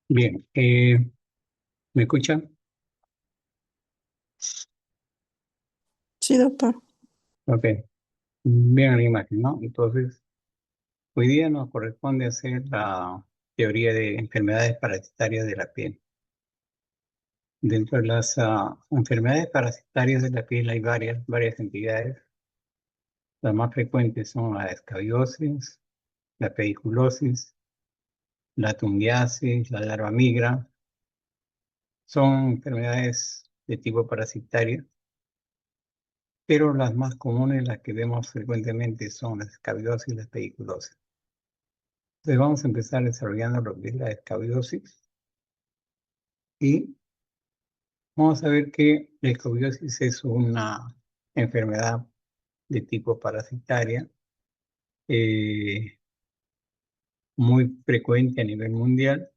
Bien, ¿me escuchan? Sí, doctor. Ok, bien la imagen, ¿no? Entonces, hoy día nos corresponde hacer la teoría de enfermedades parasitarias de la piel. Dentro de las enfermedades parasitarias de la piel hay varias entidades. Las más frecuentes son la escabiosis, la pediculosis, la tungiasis, la larva migra. Son enfermedades de tipo parasitario, pero las más comunes, las que vemos frecuentemente, son la escabiosis y la pediculosis. Entonces vamos a empezar desarrollando lo que es la escabiosis y vamos a ver que la escabiosis es una enfermedad de tipo parasitaria eh, muy frecuente a nivel mundial.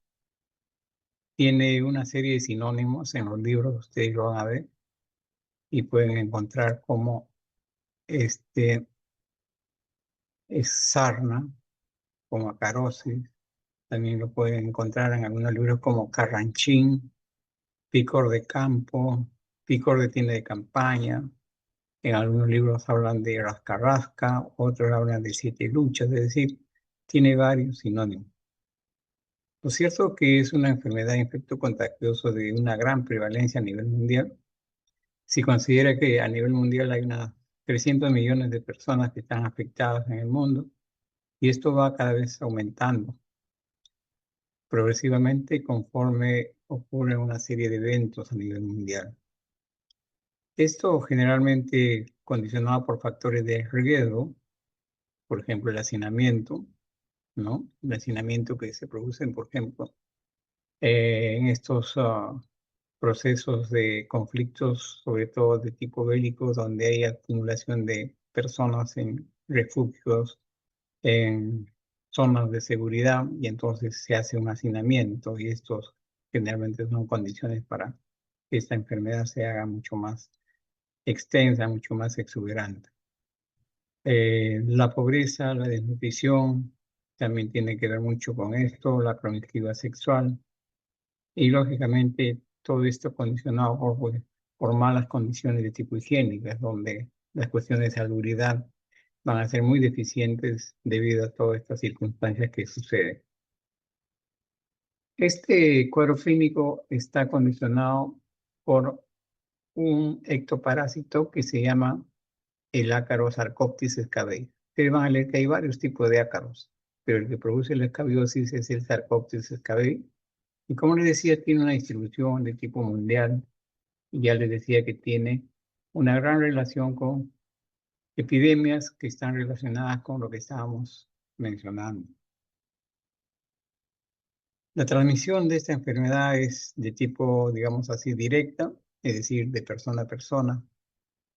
Tiene una serie de sinónimos en los libros, ustedes lo van a ver y pueden encontrar como este es sarna, como acarosis. También lo pueden encontrar en algunos libros como carranchín, picor de campo, picor de tienda de campaña. En algunos libros hablan de rascarrasca, otros hablan de siete luchas, es decir, tiene varios sinónimos. Lo cierto es que es una enfermedad de infecto contagioso de una gran prevalencia a nivel mundial. Si considera que a nivel mundial hay unas 300 millones de personas que están afectadas en el mundo, y esto va cada vez aumentando progresivamente conforme ocurre una serie de eventos a nivel mundial. Esto generalmente condicionado por factores de riesgo, por ejemplo, el hacinamiento, ¿no? El hacinamiento que se producen, por ejemplo, en estos procesos de conflictos, sobre todo de tipo bélico, donde hay acumulación de personas en refugios, en zonas de seguridad, y entonces se hace un hacinamiento, y estos generalmente son condiciones para que esta enfermedad se haga mucho más extensa, mucho más exuberante. La pobreza, la desnutrición, también tiene que ver mucho con esto, la promiscuidad sexual y lógicamente todo esto condicionado por malas condiciones de tipo higiénicas, donde las cuestiones de salubridad van a ser muy deficientes debido a todas estas circunstancias que suceden. Este cuadro clínico está condicionado por un ectoparásito que se llama el ácaro Sarcoptes scabiei. Ustedes van a leer que hay varios tipos de ácaros, pero el que produce la escabiosis es el Sarcoptes scabiei. Y como les decía, tiene una distribución de tipo mundial. Y ya les decía que tiene una gran relación con epidemias que están relacionadas con lo que estábamos mencionando. La transmisión de esta enfermedad es de tipo, digamos así, directa, es decir, de persona a persona,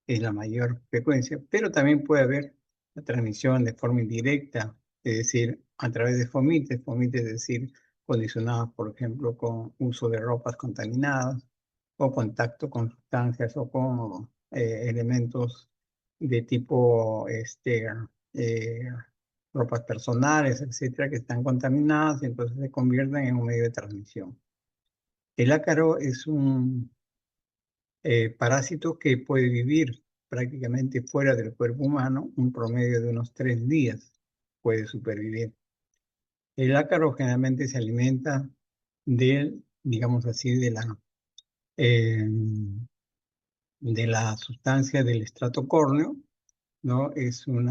es la mayor frecuencia, pero también puede haber la transmisión de forma indirecta, es decir, a través de fomites, fomites, es decir, condicionados, por ejemplo, con uso de ropas contaminadas o contacto con sustancias o con elementos de tipo eh, ropas personales, etcétera, que están contaminadas y entonces se convierten en un medio de transmisión. El ácaro es un parásito que puede vivir prácticamente fuera del cuerpo humano, un promedio de unos 3 días puede supervivir. El ácaro generalmente se alimenta digamos así, eh, de la sustancia del estrato córneo, ¿no? Es un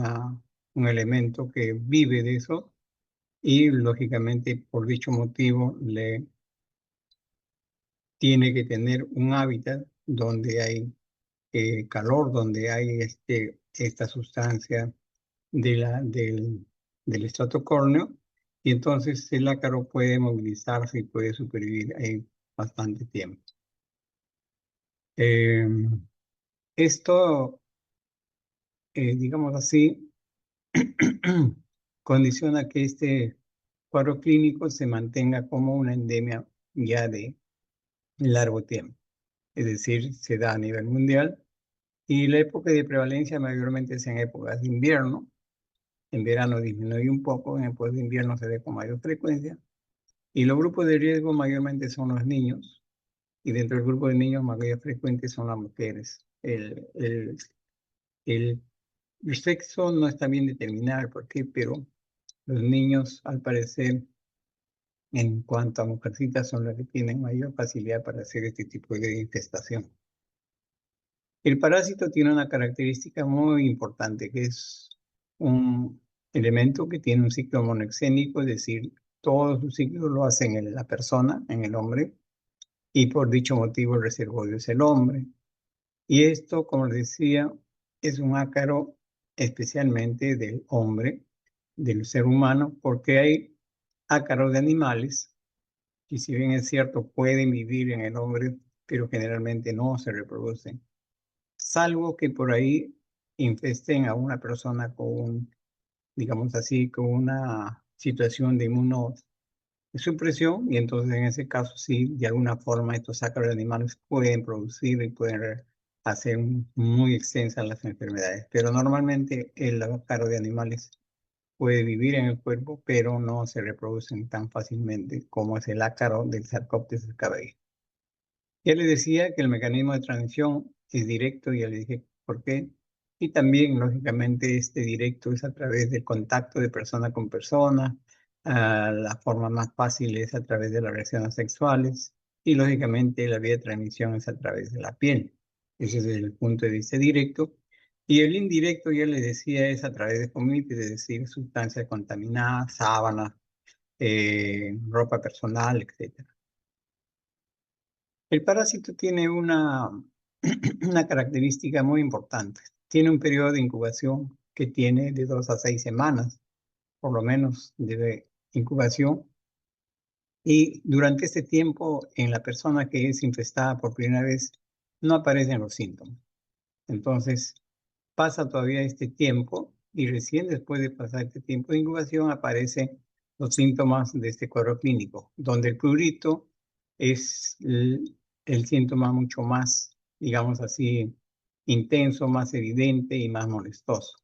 elemento que vive de eso y lógicamente por dicho motivo le tiene que tener un hábitat donde hay calor, donde hay esta sustancia del estrato córneo, y entonces el ácaro puede movilizarse y puede supervivir ahí bastante tiempo. Eh, Esto, digamos así, condiciona que este cuadro clínico se mantenga como una endemia ya de largo tiempo, es decir, se da a nivel mundial. Y la época de prevalencia mayormente es en épocas de invierno. En verano disminuye un poco, en épocas de invierno se ve con mayor frecuencia. Y los grupos de riesgo mayormente son los niños, y dentro del grupo de niños mayor frecuente son las mujeres. El sexo no está bien determinado, ¿por qué? Pero los niños, al parecer, en cuanto a mujercitas, son los que tienen mayor facilidad para hacer este tipo de infestación. El parásito tiene una característica muy importante, que es un elemento que tiene un ciclo monoxénico, es decir, todo su ciclo lo hace en la persona, en el hombre, y por dicho motivo el reservorio es el hombre. Y esto, como les decía, es un ácaro especialmente del hombre, del ser humano, porque hay ácaros de animales, y si bien es cierto, pueden vivir en el hombre, pero generalmente no se reproducen, salvo que por ahí infesten a una persona con, digamos así, con una situación de inmunosupresión, y entonces en ese caso sí, de alguna forma estos ácaros de animales pueden producir y pueden hacer muy extensas las enfermedades, pero normalmente el ácaro de animales puede vivir en el cuerpo, pero no se reproducen tan fácilmente como es el ácaro del Sarcoptes cabello. Ya le decía que el mecanismo de transmisión es directo, ya le dije por qué. Y también, lógicamente, este directo es a través del contacto de persona con persona. La forma más fácil es a través de las relaciones sexuales. Y, lógicamente, la vía de transmisión es a través de la piel. Ese es el punto de vista directo. Y el indirecto, ya le decía, es a través de comités, es decir, sustancias contaminadas, sábanas, ropa personal, etc. El parásito tiene una característica muy importante. Tiene un periodo de incubación que tiene de 2 a 6 semanas, por lo menos, de incubación. Y durante este tiempo, en la persona que es infestada por primera vez, no aparecen los síntomas. Entonces, pasa todavía este tiempo y recién después de pasar este tiempo de incubación aparecen los síntomas de este cuadro clínico, donde el prurito es el síntoma mucho más, digamos así, intenso, más evidente y más molestoso.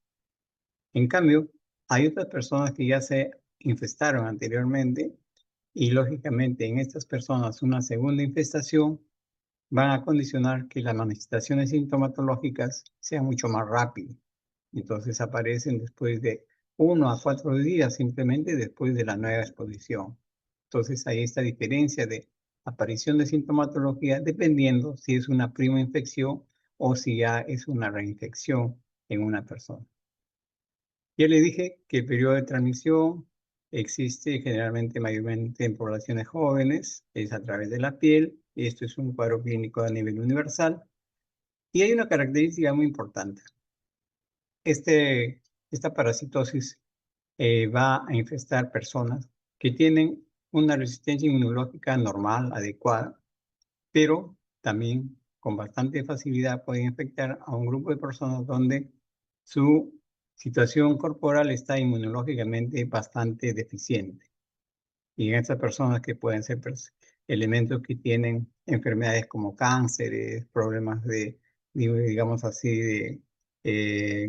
En cambio, hay otras personas que ya se infestaron anteriormente y lógicamente en estas personas una segunda infestación van a condicionar que las manifestaciones sintomatológicas sean mucho más rápidas. Entonces aparecen después de 1 a 4 días, simplemente después de la nueva exposición. Entonces hay esta diferencia de aparición de sintomatología dependiendo si es una prima infección o si ya es una reinfección en una persona. Ya le dije que el periodo de transmisión existe generalmente mayormente en poblaciones jóvenes, es a través de la piel. Esto es un cuadro clínico a nivel universal. Y hay una característica muy importante. Esta parasitosis va a infestar personas que tienen una resistencia inmunológica normal, adecuada, pero también con bastante facilidad pueden infectar a un grupo de personas donde su situación corporal está inmunológicamente bastante deficiente. Y en estas personas que pueden ser elementos que tienen enfermedades como cánceres, problemas de, digamos así, de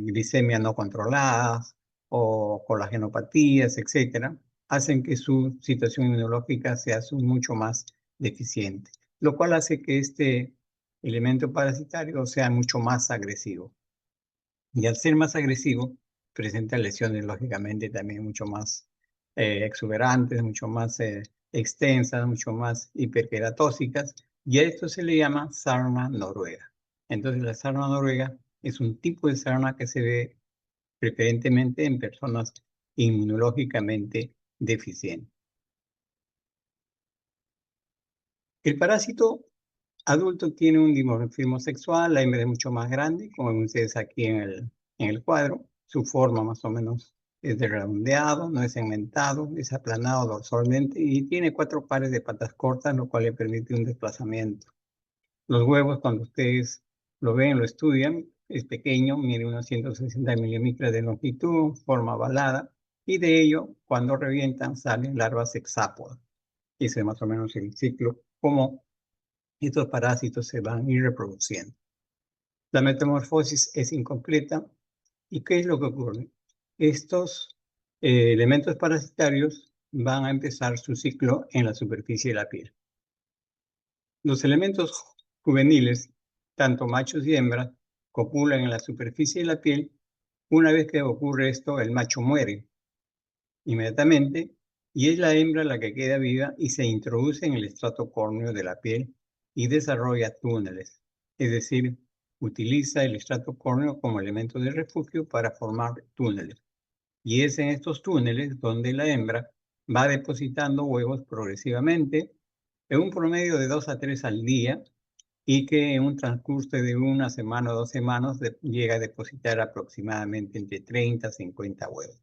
glicemia no controladas o colagenopatías, etcétera, hacen que su situación inmunológica sea mucho más deficiente, lo cual hace que este elemento parasitario sea mucho más agresivo. Y al ser más agresivo, presenta lesiones lógicamente también mucho más exuberantes, mucho más extensas, mucho más hiperqueratóxicas, y a esto se le llama sarna noruega. Entonces la sarna noruega es un tipo de sarna que se ve preferentemente en personas inmunológicamente deficientes. El parásito adulto tiene un dimorfismo sexual, la hembra es mucho más grande, como ven ustedes aquí en el cuadro. Su forma más o menos es de redondeado, no es segmentado, es aplanado dorsalmente y tiene 4 pares de patas cortas, lo cual le permite un desplazamiento. Los huevos, cuando ustedes lo ven, lo estudian, es pequeño, mide unos 160 milímetros de longitud, forma ovalada, y de ello, cuando revientan, salen larvas hexápodas. Ese es más o menos el ciclo, como estos parásitos se van a ir reproduciendo. La metamorfosis es incompleta. ¿Y qué es lo que ocurre? Estos elementos parasitarios van a empezar su ciclo en la superficie de la piel. Los elementos juveniles, tanto machos y hembras, copulan en la superficie de la piel. Una vez que ocurre esto, el macho muere inmediatamente y es la hembra la que queda viva y se introduce en el estrato córneo de la piel y desarrolla túneles, es decir, utiliza el estrato córneo como elemento de refugio para formar túneles. Y es en estos túneles donde la hembra va depositando huevos progresivamente, en un promedio de 2 a 3 al día, y que en un transcurso de una semana o 2 semanas llega a depositar aproximadamente entre 30 a 50 huevos.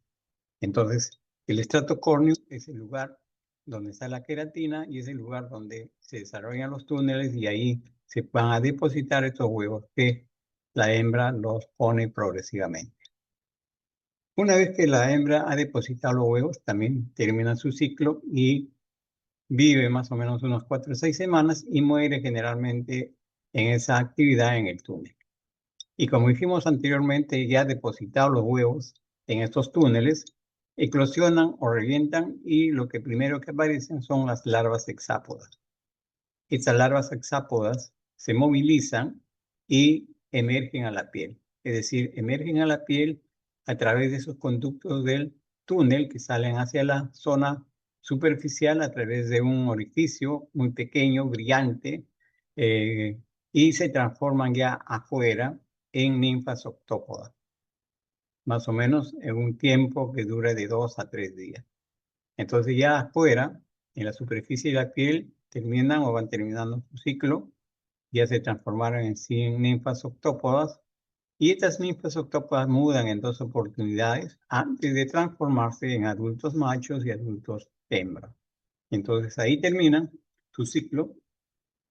Entonces, el estrato córneo es el lugar donde está la queratina y es el lugar donde se desarrollan los túneles y ahí se van a depositar estos huevos que la hembra los pone progresivamente. Una vez que la hembra ha depositado los huevos, también termina su ciclo y vive más o menos unos 4 o 6 semanas y muere generalmente en esa actividad en el túnel. Y como dijimos anteriormente, ya depositados los huevos en estos túneles, eclosionan o revientan y lo que primero que aparecen son las larvas hexápodas. Estas larvas hexápodas se movilizan y emergen a la piel. Es decir, emergen a la piel a través de esos conductos del túnel que salen hacia la zona superficial a través de un orificio muy pequeño, brillante, y se transforman ya afuera en ninfas octópodas, más o menos en un tiempo que dura de 2 a 3 días. Entonces ya afuera, en la superficie de la piel, terminan o van terminando su ciclo, ya se transformaron en 100 ninfas octópodas, y estas ninfas octópodas mudan en 2 oportunidades antes de transformarse en adultos machos y adultos hembras. Entonces ahí terminan su ciclo,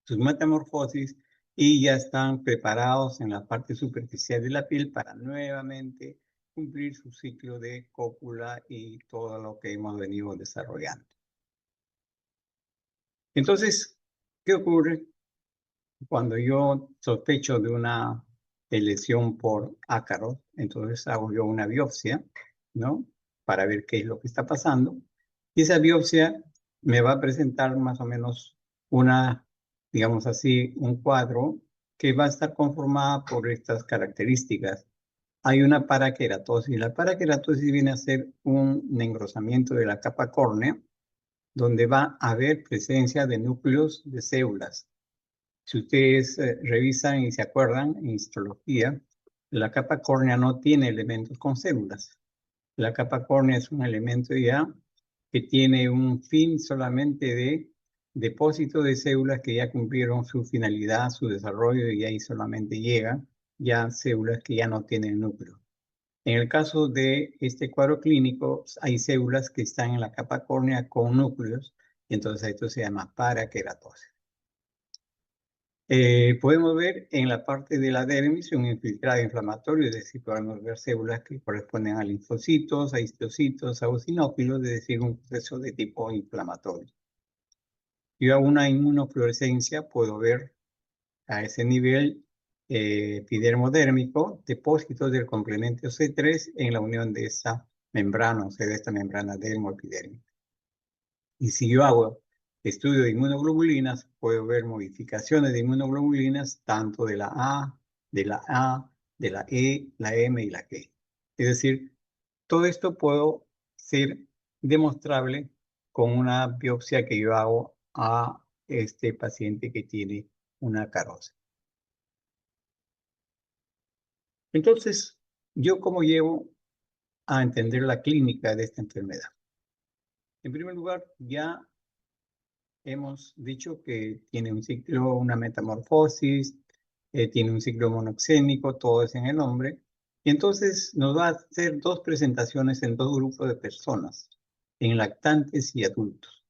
sus metamorfosis, y ya están preparados en la parte superficial de la piel para nuevamente cumplir su ciclo de cópula y todo lo que hemos venido desarrollando. Entonces, ¿qué ocurre cuando yo sospecho de una lesión por ácaros? Entonces hago yo una biopsia, ¿no? Para ver qué es lo que está pasando. Y esa biopsia me va a presentar más o menos una, digamos así, un cuadro que va a estar conformada por estas características. Hay una paraqueratosis. La paraqueratosis viene a ser un engrosamiento de la capa córnea, donde va a haber presencia de núcleos de células. Si ustedes revisan y se acuerdan en histología, la capa córnea no tiene elementos con células. La capa córnea es un elemento ya que tiene un fin solamente de depósito de células que ya cumplieron su finalidad, su desarrollo, y ahí solamente llegan ya células que ya no tienen núcleo. En el caso de este cuadro clínico, hay células que están en la capa córnea con núcleos, y entonces esto se llama paraqueratosis. Podemos ver en la parte de la dermis un infiltrado inflamatorio, es decir, podemos ver células que corresponden a linfocitos, a histocitos, a eosinófilos, es decir, un proceso de tipo inflamatorio. Yo hago una inmunofluorescencia, puedo ver a ese nivel epidermodérmico depósitos del complemento C3 en la unión de esa membrana, o sea, de esta membrana dermoepidérmica. Y si yo hago estudio de inmunoglobulinas, puedo ver modificaciones de inmunoglobulinas tanto de la A, de la A, de la E, la M y la G. Es decir, todo esto puedo ser demostrable con una biopsia que yo hago a este paciente que tiene una carosis. Entonces, ¿yo cómo llevo a entender la clínica de esta enfermedad? En primer lugar, ya hemos dicho que tiene un ciclo, una metamorfosis, tiene un ciclo monoxénico, todo es en el hombre. Y entonces nos va a hacer 2 presentaciones en 2 grupos de personas, en lactantes y adultos.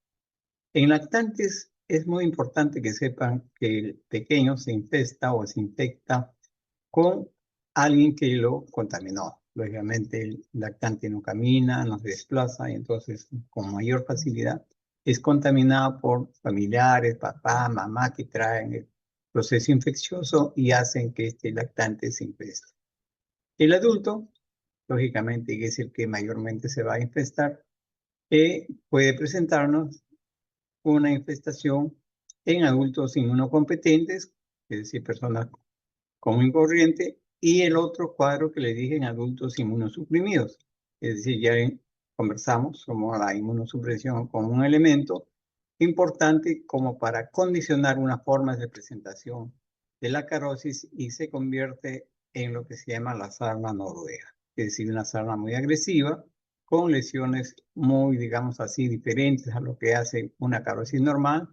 En lactantes es muy importante que sepan que el pequeño se infesta o se infecta con alguien que lo contaminó. Lógicamente el lactante no camina, no se desplaza y entonces con mayor facilidad es contaminado por familiares, papá, mamá que traen el proceso infeccioso y hacen que este lactante se infeste. El adulto, lógicamente, que es el que mayormente se va a infestar, puede presentarnos una infestación en adultos inmunocompetentes, es decir, personas común y corriente, y el otro cuadro que le dije en adultos inmunosuprimidos. Es decir, conversamos como la inmunosupresión como un elemento importante como para condicionar una forma de presentación de la carosis y se convierte en lo que se llama la sarna noruega, es decir, una sarna muy agresiva con lesiones muy, digamos así, diferentes a lo que hace una carosis normal,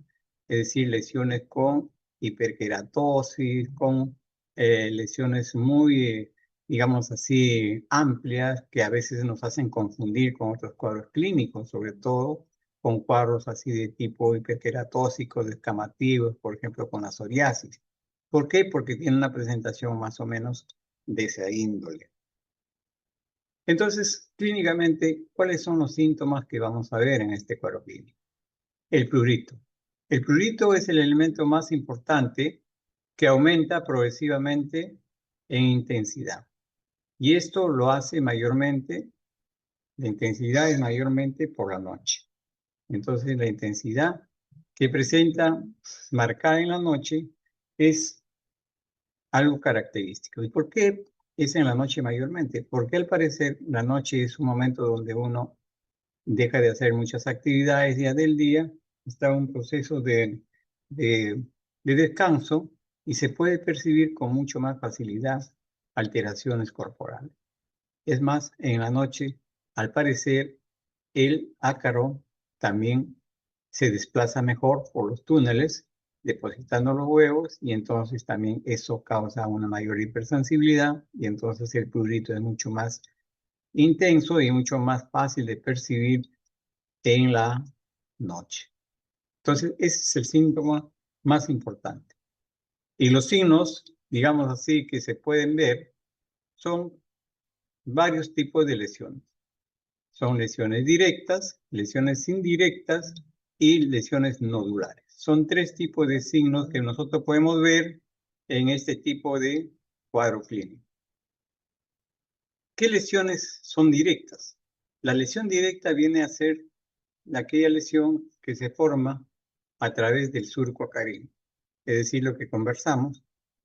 es decir, lesiones con hiperkeratosis, con lesiones muy, digamos así, amplias que a veces nos hacen confundir con otros cuadros clínicos, sobre todo con cuadros así de tipo hiperqueratósicos, descamativos, por ejemplo, con la psoriasis. ¿Por qué? Porque tiene una presentación más o menos de esa índole. Entonces, clínicamente, ¿cuáles son los síntomas que vamos a ver en este cuadro clínico? El prurito. El prurito es el elemento más importante que aumenta progresivamente en intensidad. Y esto lo hace mayormente, la intensidad es mayormente por la noche. Entonces la intensidad que presenta marcada en la noche es algo característico. ¿Y por qué es en la noche mayormente? Porque al parecer la noche es un momento donde uno deja de hacer muchas actividades ya del día, está en un proceso de, de descanso y se puede percibir con mucho más facilidad alteraciones corporales. Es más, en la noche, al parecer, el ácaro también se desplaza mejor por los túneles, depositando los huevos, y entonces también eso causa una mayor hipersensibilidad, y entonces el prurito es mucho más intenso y mucho más fácil de percibir en la noche. Entonces, ese es el síntoma más importante. Y los signos, digamos así, que se pueden ver son varios tipos de lesiones. Son lesiones directas, lesiones indirectas y lesiones nodulares. Son tres tipos de signos que nosotros podemos ver en este tipo de cuadro clínico. ¿Qué lesiones son directas? La lesión directa viene a ser aquella lesión que se forma a través del surco acarino, es decir, lo que conversamos,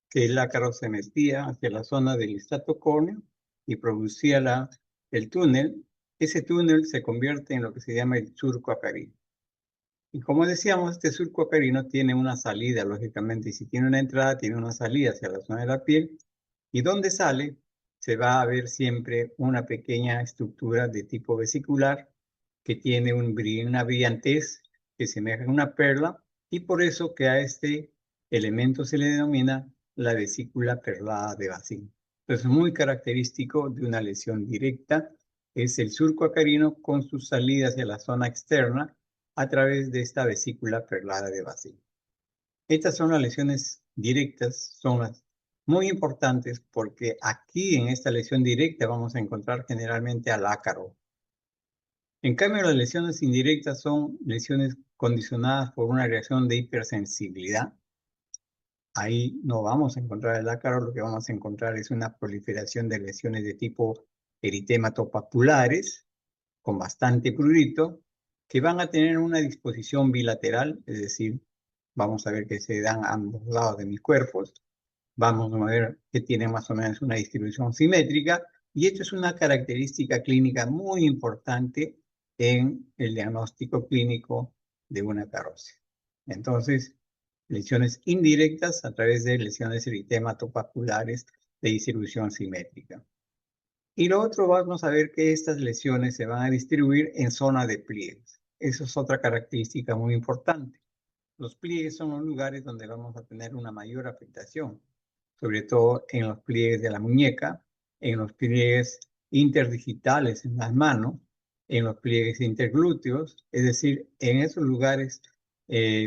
que el ácaro se metía hacia la zona del estatocórneo y producía el túnel. Ese túnel se convierte en lo que se llama el surco acarino. Y como decíamos, este surco acarino tiene una salida, lógicamente, y si tiene una entrada, tiene una salida hacia la zona de la piel. Y donde sale, se va a ver siempre una pequeña estructura de tipo vesicular que tiene una brillantez que semeja a una perla, y por eso que a este elemento se le denomina la vesícula perlada de Bacin. Entonces, muy característico de una lesión directa es el surco acarino con su salida hacia la zona externa a través de esta vesícula perlada de Bacin. Estas son las lesiones directas, son las muy importantes porque aquí en esta lesión directa vamos a encontrar generalmente al ácaro. En cambio, las lesiones indirectas son lesiones condicionadas por una reacción de hipersensibilidad. Ahí no vamos a encontrar el ácaro, lo que vamos a encontrar es una proliferación de lesiones de tipo eritematopapular con bastante prurito, que van a tener una disposición bilateral, es decir, vamos a ver que se dan a ambos lados de mis cuerpos, vamos a ver que tienen más o menos una distribución simétrica, y esto es una característica clínica muy importante en el diagnóstico clínico de una carosis. Entonces, lesiones indirectas a través de lesiones eritematopapular de distribución simétrica. Y lo otro, vamos a ver que estas lesiones se van a distribuir en zona de pliegues. Eso es otra característica muy importante. Los pliegues son los lugares donde vamos a tener una mayor afectación, sobre todo en los pliegues de la muñeca, en los pliegues interdigitales en las manos, en los pliegues interglúteos, es decir, en esos lugares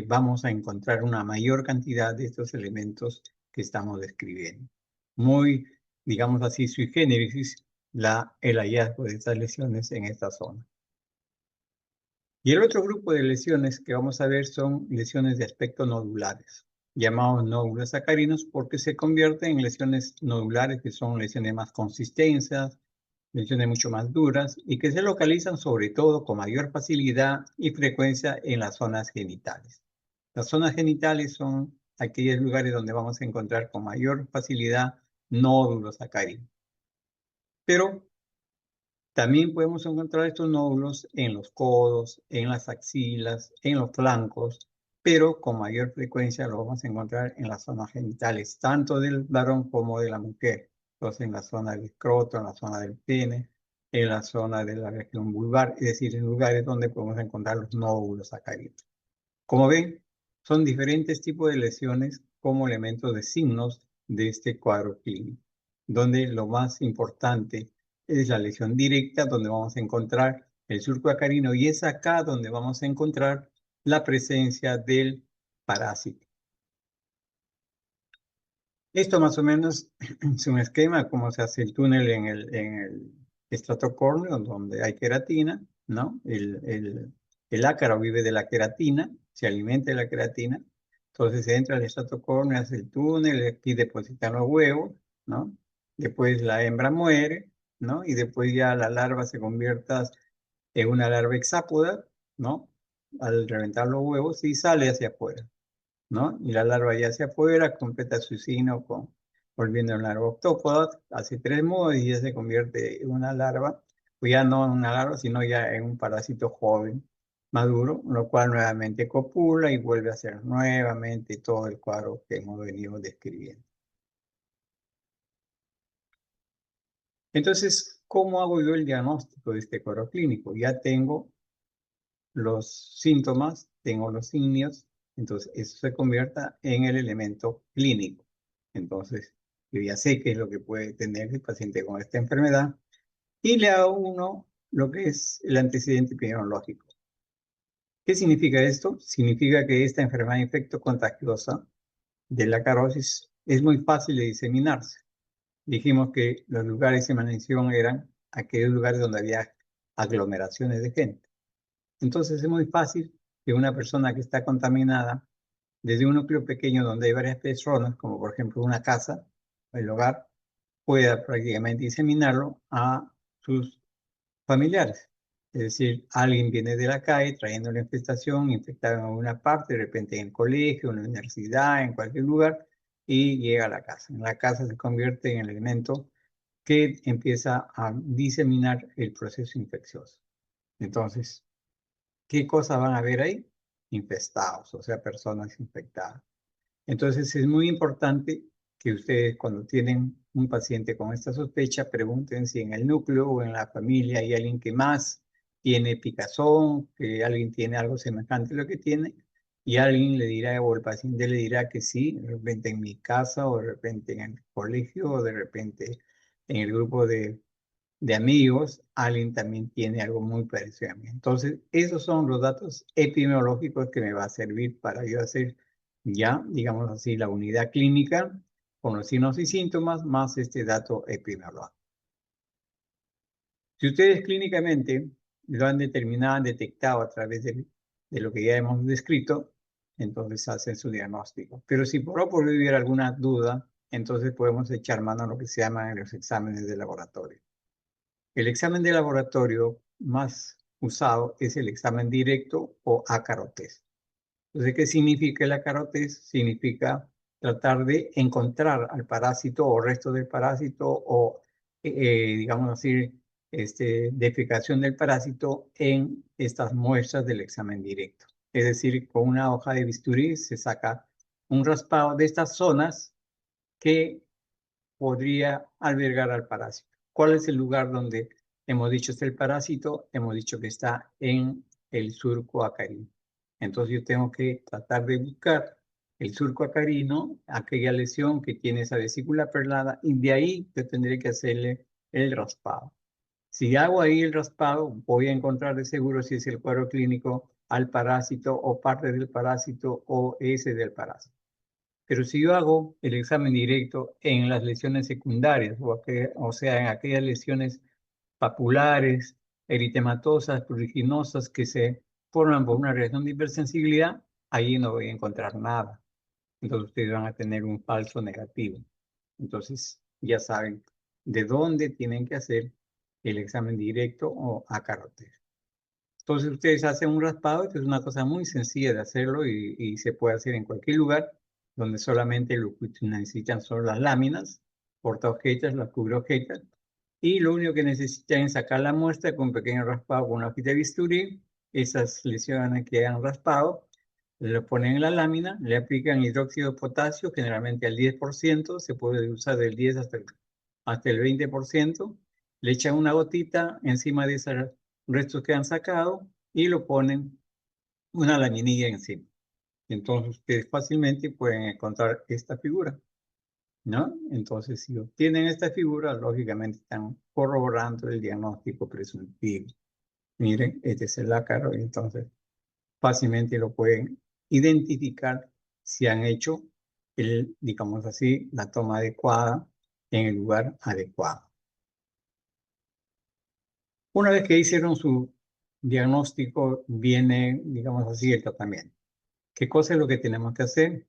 vamos a encontrar una mayor cantidad de estos elementos que estamos describiendo. Muy, digamos así, sui generis, el hallazgo de estas lesiones en esta zona. Y el otro grupo de lesiones que vamos a ver son lesiones de aspecto nodulares, llamados nódulos sacarinos porque se convierten en lesiones nodulares, que son lesiones más consistentes, lesiones mucho más duras y que se localizan sobre todo con mayor facilidad y frecuencia en las zonas genitales. Las zonas genitales son aquellos lugares donde vamos a encontrar con mayor facilidad nódulos acáridos. Pero también podemos encontrar estos nódulos en los codos, en las axilas, en los flancos, pero con mayor frecuencia lo vamos a encontrar en las zonas genitales, tanto del varón como de la mujer. Entonces, en la zona del escroto, en la zona del pene, en la zona de la región vulvar, es decir, en lugares donde podemos encontrar los nódulos acáridos. Como ven, son diferentes tipos de lesiones como elementos de signos de este cuadro clínico, donde lo más importante es la lesión directa, donde vamos a encontrar el surco acarino, y es acá donde vamos a encontrar la presencia del parásito. Esto más o menos es un esquema de cómo se hace el túnel en el estrato córneo, donde hay queratina, ¿no? El ácaro vive de la queratina, se alimenta de la queratina. Entonces se entra al estrato córneo, hace el túnel, aquí depositan los huevos, ¿no? Después la hembra muere, ¿no? Y después ya la larva se convierte en una larva hexápoda, ¿no? Al reventar los huevos y sale hacia afuera, ¿no? Y la larva ya hacia afuera, completa su ciclo volviendo a una larva octópoda, hace 3 modos y ya se convierte en una larva, o ya no en una larva, sino ya en un parásito joven, maduro, lo cual nuevamente copula y vuelve a hacer nuevamente todo el cuadro que hemos venido describiendo. Entonces, ¿cómo hago yo el diagnóstico de este cuadro clínico? Ya tengo los síntomas, tengo los signos, entonces eso se convierta en el elemento clínico. Entonces, yo ya sé qué es lo que puede tener el paciente con esta enfermedad y le hago uno lo que es el antecedente epidemiológico. ¿Qué significa esto? Significa que esta enfermedad infectocontagiosa de la carosis es muy fácil de diseminarse. Dijimos que los lugares de mención eran aquellos lugares donde había aglomeraciones de gente. Entonces es muy fácil que una persona que está contaminada desde un núcleo pequeño donde hay varias personas, como por ejemplo una casa, el hogar, pueda prácticamente diseminarlo a sus familiares. Es decir, alguien viene de la calle trayendo la infestación, infectado en alguna parte, de repente en el colegio, en la universidad, en cualquier lugar, y llega a la casa. En la casa se convierte en el elemento que empieza a diseminar el proceso infeccioso. Entonces, ¿qué cosas van a ver ahí? Infestados, o sea, personas infectadas. Entonces es muy importante que ustedes cuando tienen un paciente con esta sospecha pregunten si en el núcleo o en la familia hay alguien que más tiene picazón, que alguien tiene algo semejante a lo que tiene, y alguien le dirá, o el paciente le dirá que sí, de repente en mi casa, o de repente en el colegio, o de repente en el grupo de amigos, alguien también tiene algo muy parecido a mí. Entonces, esos son los datos epidemiológicos que me va a servir para yo hacer ya, digamos así, la unidad clínica con los signos y síntomas más este dato epidemiológico. Si ustedes clínicamente lo han determinado, han detectado a través de lo que ya hemos descrito, entonces hacen su diagnóstico. Pero si por hubiera alguna duda, entonces podemos echar mano a lo que se llaman los exámenes de laboratorio. El examen de laboratorio más usado es el examen directo o ácaro-test. Entonces, ¿qué significa el ácaro-test? Significa tratar de encontrar al parásito o resto del parásito o, digamos así, defecación del parásito en estas muestras del examen directo. Es decir, con una hoja de bisturí se saca un raspado de estas zonas que podría albergar al parásito. ¿Cuál es el lugar donde hemos dicho está el parásito? Hemos dicho que está en el surco acarino. Entonces yo tengo que tratar de buscar el surco acarino, aquella lesión que tiene esa vesícula perlada, y de ahí yo tendré que hacerle el raspado. Si hago ahí el raspado, voy a encontrar de seguro si es el cuadro clínico al parásito o parte del parásito o ese del parásito. Pero si yo hago el examen directo en las lesiones secundarias, o sea, en aquellas lesiones papulares, eritematosas, pruriginosas que se forman por una reacción de hipersensibilidad, allí no voy a encontrar nada. Entonces ustedes van a tener un falso negativo. Entonces ya saben de dónde tienen que hacer el examen directo o a carotid. Entonces ustedes hacen un raspado, que es una cosa muy sencilla de hacerlo y se puede hacer en cualquier lugar, donde solamente lo que necesitan son las láminas, portaobjetos, las cubreobjetos, y lo único que necesitan es sacar la muestra con un pequeño raspado con una hojita de bisturí. Esas lesiones que han raspado, lo ponen en la lámina, le aplican hidróxido de potasio, generalmente al 10%, se puede usar del 10 hasta el 20%, le echan una gotita encima de esos restos que han sacado y lo ponen una laminilla encima. Entonces ustedes fácilmente pueden encontrar esta figura, ¿no? Entonces, si obtienen esta figura, lógicamente están corroborando el diagnóstico presuntivo. Miren, este es el ácaro, entonces fácilmente lo pueden identificar si han hecho digamos así, la toma adecuada en el lugar adecuado. Una vez que hicieron su diagnóstico, viene, digamos así, el tratamiento. ¿Qué cosa es lo que tenemos que hacer?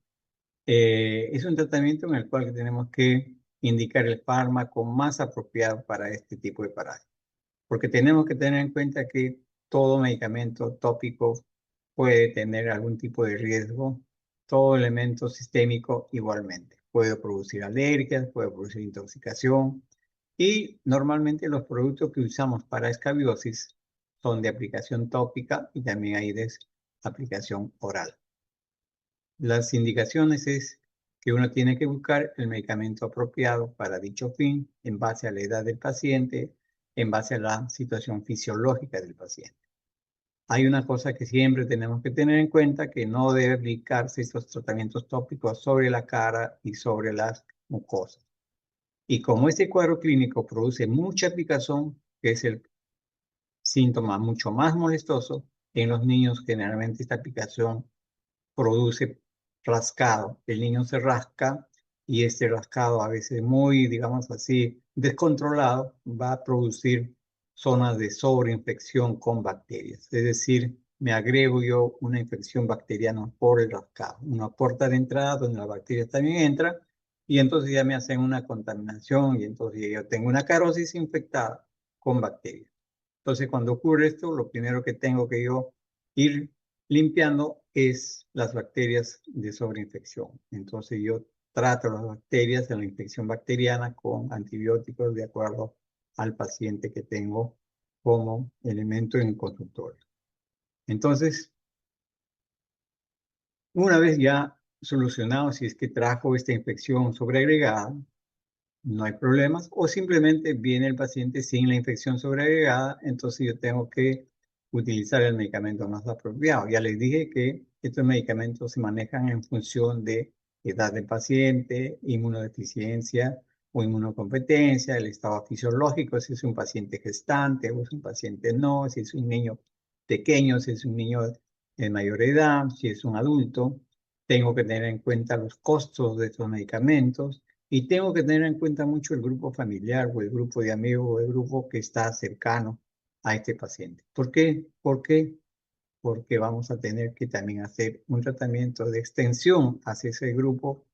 Es un tratamiento en el cual tenemos que indicar el fármaco más apropiado para este tipo de parásitos. Porque tenemos que tener en cuenta que todo medicamento tópico puede tener algún tipo de riesgo, todo elemento sistémico igualmente. Puede producir alergias, puede producir intoxicación y normalmente los productos que usamos para escabiosis son de aplicación tópica y también hay de aplicación oral. Las indicaciones es que uno tiene que buscar el medicamento apropiado para dicho fin en base a la edad del paciente, en base a la situación fisiológica del paciente. Hay una cosa que siempre tenemos que tener en cuenta, que no debe aplicarse estos tratamientos tópicos sobre la cara y sobre las mucosas. Y como este cuadro clínico produce mucha picazón, que es el síntoma mucho más molestoso, en los niños generalmente esta picazón produce rascado. El niño se rasca y este rascado a veces muy, digamos así, descontrolado, va a producir zonas de sobreinfección con bacterias. Es decir, me agrego yo una infección bacteriana por el rascado. Una puerta de entrada donde las bacterias también entran y entonces ya me hacen una contaminación y entonces yo tengo una carosis infectada con bacterias. Entonces, cuando ocurre esto, lo primero que tengo que yo ir limpiando es las bacterias de sobreinfección. Entonces, yo trato las bacterias de la infección bacteriana con antibióticos de acuerdo al paciente que tengo como elemento en el consultorio. Entonces, una vez ya solucionado si es que trajo esta infección sobreagregada, no hay problemas, o simplemente viene el paciente sin la infección sobreagregada, entonces yo tengo que utilizar el medicamento más apropiado. Ya les dije que estos medicamentos se manejan en función de edad del paciente, inmunodeficiencia o inmunocompetencia, el estado fisiológico, si es un paciente gestante o es un paciente no, si es un niño pequeño, si es un niño de mayor edad, si es un adulto. Tengo que tener en cuenta los costos de estos medicamentos y tengo que tener en cuenta mucho el grupo familiar o el grupo de amigos o el grupo que está cercano a este paciente. ¿Por qué? Porque vamos a tener que también hacer un tratamiento de extensión hacia ese grupo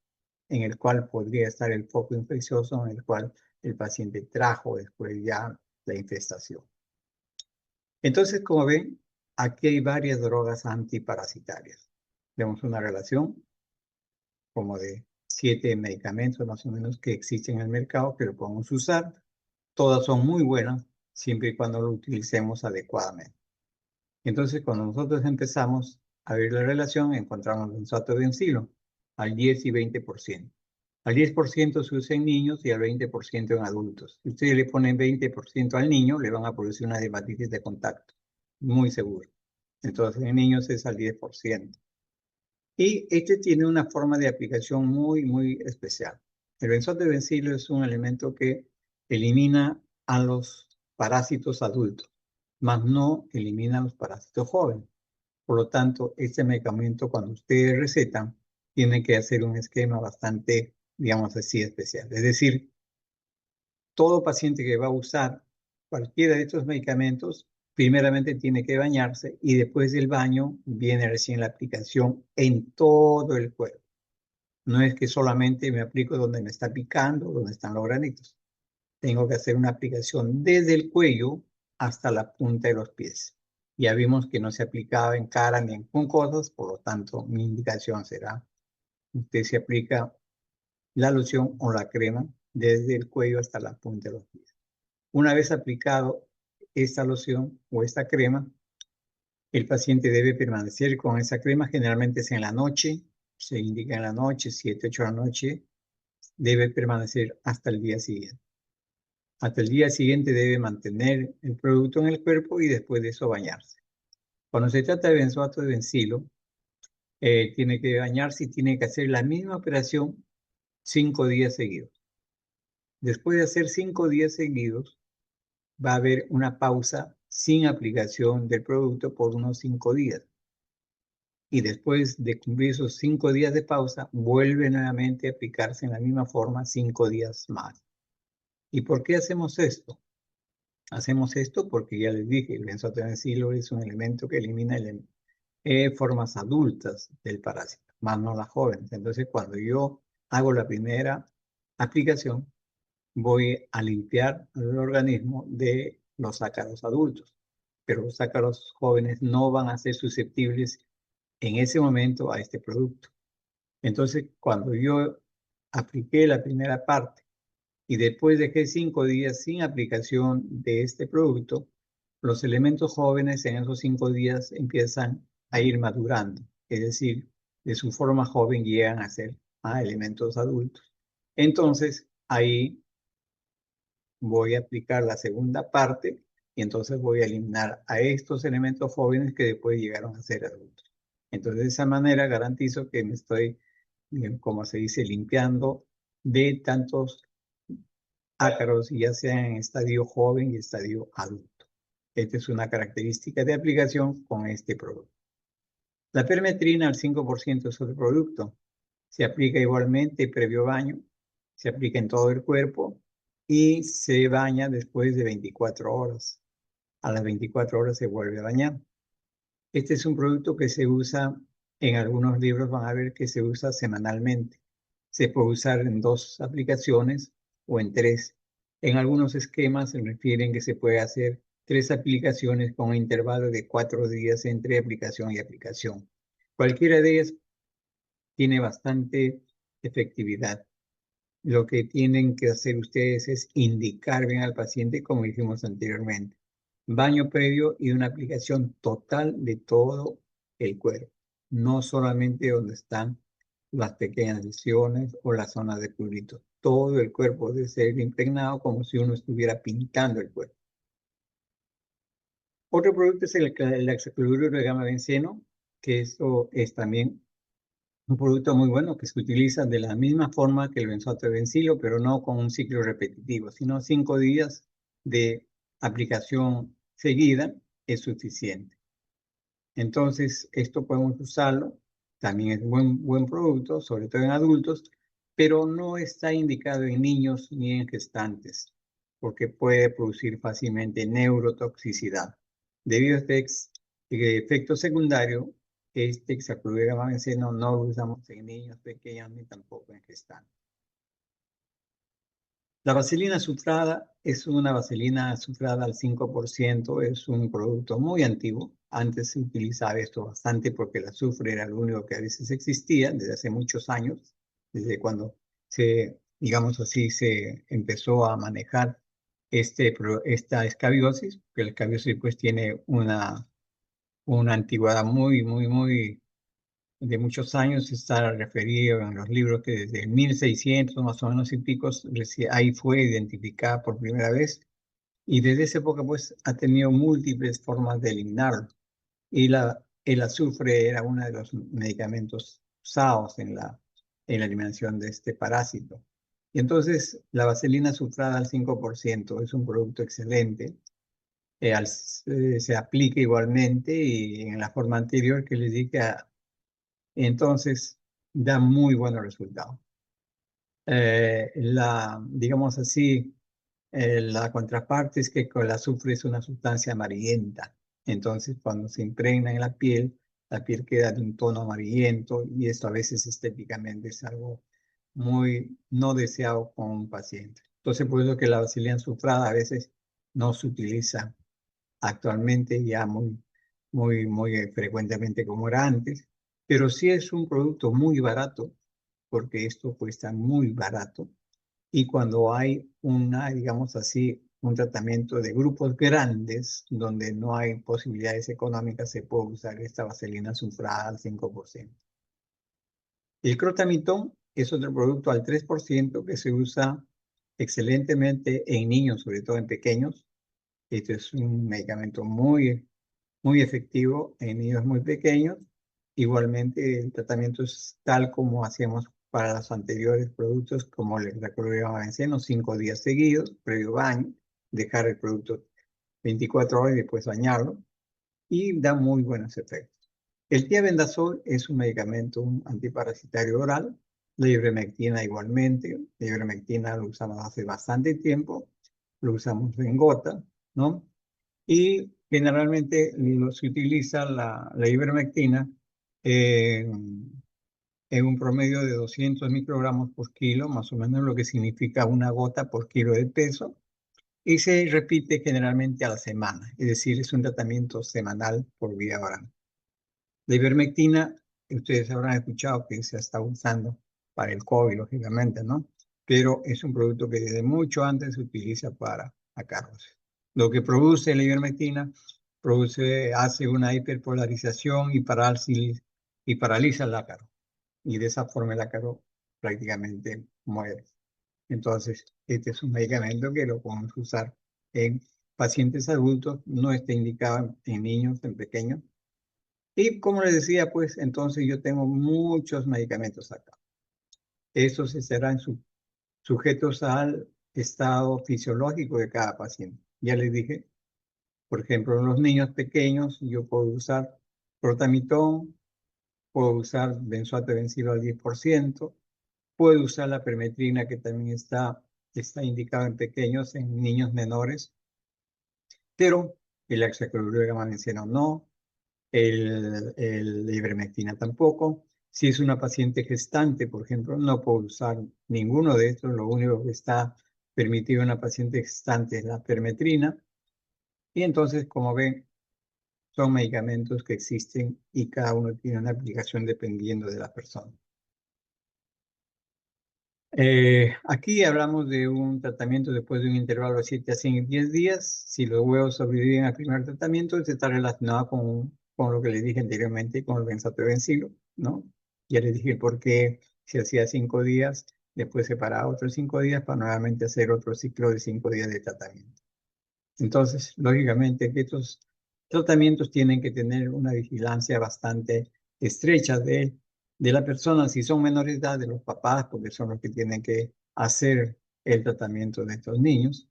en el cual podría estar el foco infeccioso en el cual el paciente trajo después ya la infestación. Entonces, como ven, aquí hay varias drogas antiparasitarias. Vemos una relación como de 7 medicamentos más o menos que existen en el mercado que lo podemos usar. Todas son muy buenas siempre y cuando lo utilicemos adecuadamente. Entonces, cuando nosotros empezamos a ver la relación, encontramos benzoato de encilo al 10 y 20%. Al 10% se usa en niños y al 20% en adultos. Si ustedes le ponen 20% al niño, le van a producir una hepatitis de contacto, muy seguro. Entonces, en niños es al 10%. Y este tiene una forma de aplicación muy, muy especial. El benzoato de bencilo es un elemento que elimina a los parásitos adultos, mas no elimina a los parásitos jóvenes. Por lo tanto, este medicamento, cuando ustedes recetan, tienen que hacer un esquema bastante, digamos así, especial. Es decir, todo paciente que va a usar cualquiera de estos medicamentos, primeramente tiene que bañarse y después del baño viene recién la aplicación en todo el cuerpo. No es que solamente me aplico donde me está picando, donde están los granitos. tengo que hacer una aplicación desde el cuello hasta la punta de los pies. Ya vimos que no se aplicaba en cara ni en mucosas, por lo tanto, mi indicación será, usted se aplica la loción o la crema desde el cuello hasta la punta de los pies. Una vez aplicado esta loción o esta crema, el paciente debe permanecer con esa crema, generalmente es en la noche, se indica en la noche, 7, 8 de la noche, debe permanecer hasta el día siguiente. Hasta el día siguiente debe mantener el producto en el cuerpo y después de eso bañarse. Cuando se trata de benzoato de bencilo, tiene que bañarse y tiene que hacer la misma operación 5 días seguidos. Después de hacer 5 días seguidos, va a haber una pausa sin aplicación del producto por unos 5 días. Y después de cumplir esos 5 días de pausa, vuelve nuevamente a aplicarse en la misma forma 5 días más. ¿Y por qué hacemos esto? Hacemos esto porque ya les dije, el benzoato es un elemento que elimina formas adultas del parásito, más no las jóvenes. Entonces, cuando yo hago la primera aplicación, voy a limpiar el organismo de los ácaros adultos, pero los ácaros jóvenes no van a ser susceptibles en ese momento a este producto. Entonces, cuando yo apliqué la primera parte y después dejé 5 días sin aplicación de este producto, los elementos jóvenes en esos 5 días empiezan a ir madurando, es decir, de su forma joven llegan a ser elementos adultos. Entonces, ahí voy a aplicar la segunda parte y entonces voy a eliminar a estos elementos jóvenes que después llegaron a ser adultos. Entonces, de esa manera garantizo que me estoy, como se dice, limpiando de tantos ácaros, ya sea en estadio joven y estadio adulto. Esta es una característica de aplicación con este producto. La permetrina al 5% es otro producto. Se aplica igualmente previo baño, se aplica en todo el cuerpo y se baña después de 24 horas. A las 24 horas se vuelve a bañar. Este es un producto que se usa, en algunos libros van a ver que se usa semanalmente. Se puede usar en 2 aplicaciones o en 3. En algunos esquemas se refieren que se puede hacer 3 aplicaciones con un intervalo de 4 días entre aplicación y aplicación. Cualquiera de ellas tiene bastante efectividad. Lo que tienen que hacer ustedes es indicar bien al paciente, como dijimos anteriormente, baño previo y una aplicación total de todo el cuerpo, no solamente donde están las pequeñas lesiones o la zona de prurito. Todo el cuerpo debe ser impregnado como si uno estuviera pintando el cuerpo. Otro producto es el hexacloruro de gamma benceno, que esto es también un producto muy bueno que se utiliza de la misma forma que el benzoato de bencilo, pero no con un ciclo repetitivo, sino 5 días de aplicación seguida es suficiente. Entonces, esto podemos usarlo, también es buen producto, sobre todo en adultos, pero no está indicado en niños ni en gestantes, porque puede producir fácilmente neurotoxicidad. Debido a este efecto secundario, este hexacloruro benceno no lo usamos en niños pequeños ni tampoco en gestantes. La vaselina sulfada es una vaselina sulfada al 5%, es un producto muy antiguo. Antes se utilizaba esto bastante porque el azufre era lo único que a veces existía desde hace muchos años, desde cuando digamos así, se empezó a manejar esta escabiosis, que la escabiosis pues tiene una antigüedad muy de muchos años, está referido en los libros que desde el 1600 más o menos y picos, ahí fue identificada por primera vez y desde esa época pues ha tenido múltiples formas de eliminarlo y el azufre era uno de los medicamentos usados en la eliminación de este parásito. Y entonces la vaselina sulfada al 5% es un producto excelente, se aplica igualmente y en la forma anterior que les dije entonces da muy buenos resultados. Digamos así, la contraparte es que el azufre es una sustancia amarillenta. Entonces, cuando se impregna en la piel queda de un tono amarillento y esto a veces estéticamente es algo muy no deseado con un paciente. Entonces, por eso que la vaselina sulfada a veces no se utiliza actualmente ya muy frecuentemente como era antes, pero sí es un producto muy barato, porque esto cuesta muy barato. Y cuando hay digamos así, un tratamiento de grupos grandes donde no hay posibilidades económicas, se puede usar esta vaselina sulfurada al 5%. El crotamitón es otro producto al 3% que se usa excelentemente en niños, sobre todo en pequeños. Este es un medicamento muy efectivo en niños muy pequeños. Igualmente, el tratamiento es tal como hacíamos para los anteriores productos, como el reclorobenzeno, 5 días seguidos, previo baño, dejar el producto 24 horas y después bañarlo, y da muy buenos efectos. El tiabendazol es un medicamento, un antiparasitario oral, la ivermectina igualmente. La ivermectina lo usamos hace bastante tiempo, lo usamos en gota, ¿no? Y generalmente se utiliza la ivermectina en un promedio de 200 microgramos por kilo, más o menos lo que significa una gota por kilo de peso, y se repite generalmente a la semana, es decir, es un tratamiento semanal por vía oral. La ivermectina, ustedes habrán escuchado que se está usando para el COVID, lógicamente, ¿no? Pero es un producto que desde mucho antes se utiliza para acarros. Lo que produce la ivermectina hace una hiperpolarización y paraliza el ácaro. Y de esa forma el ácaro prácticamente muere. Entonces, este es un medicamento que lo podemos usar en pacientes adultos, no está indicado en niños, en pequeños. Y como les decía, pues entonces yo tengo muchos medicamentos acá. Estos estarán sujetos al estado fisiológico de cada paciente. Ya les dije, por ejemplo, en los niños pequeños yo puedo usar protamidón, puedo usar benzoato al 10%, puedo usar la permetrina que también está indicado en pequeños, en niños menores, pero el hexacloruro de gamma no, la ivermectina tampoco. Si es una paciente gestante, por ejemplo, no puedo usar ninguno de estos. Lo único que está permitido en una paciente gestante es la permetrina. Y entonces, como ven, son medicamentos que existen y cada uno tiene una aplicación dependiendo de la persona. Aquí hablamos de un tratamiento después de un intervalo de 7 a 10 días. Si los huevos sobreviven al primer tratamiento, se está relacionado con lo que les dije anteriormente, con el benzato-bencilo, ¿no? Ya les dije por qué se hacía 5 días, después se paraba otros 5 días para nuevamente hacer otro ciclo de 5 días de tratamiento. Entonces, lógicamente que estos tratamientos tienen que tener una vigilancia bastante estrecha de la persona, si son menores de edad, de los papás, porque son los que tienen que hacer el tratamiento de estos niños.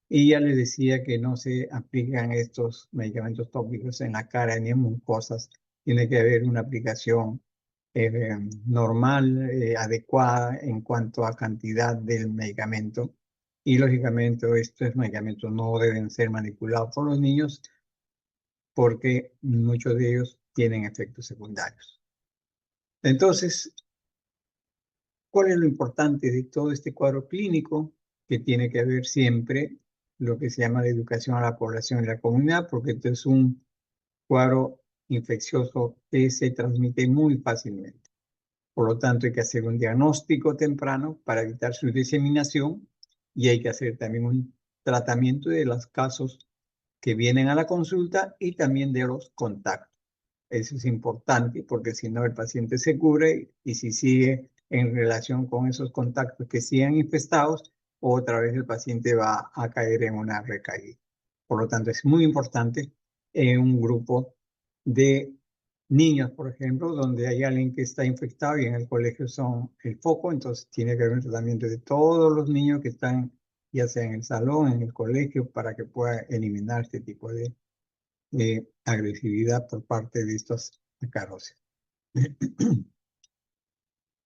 Y ya les decía que no se aplican estos medicamentos tópicos en la cara ni en mucosas. Tiene que haber una aplicación normal, adecuada en cuanto a cantidad del medicamento. Y lógicamente estos medicamentos no deben ser manipulados por los niños porque muchos de ellos tienen efectos secundarios. Entonces, ¿cuál es lo importante de todo este cuadro clínico? Que tiene que haber siempre lo que se llama la educación a la población y la comunidad, porque este es un cuadro infeccioso que se transmite muy fácilmente. Por lo tanto, hay que hacer un diagnóstico temprano para evitar su diseminación y hay que hacer también un tratamiento de los casos que vienen a la consulta y también de los contactos. Eso es importante porque si no el paciente se cubre y si sigue en relación con esos contactos que sigan infestados, otra vez el paciente va a caer en una recaída. Por lo tanto, es muy importante en un grupo de niños, por ejemplo, donde hay alguien que está infectado y en el colegio son el foco, entonces tiene que haber un tratamiento de todos los niños que están, ya sea en el salón, en el colegio, para que pueda eliminar este tipo de agresividad por parte de estos ácaros.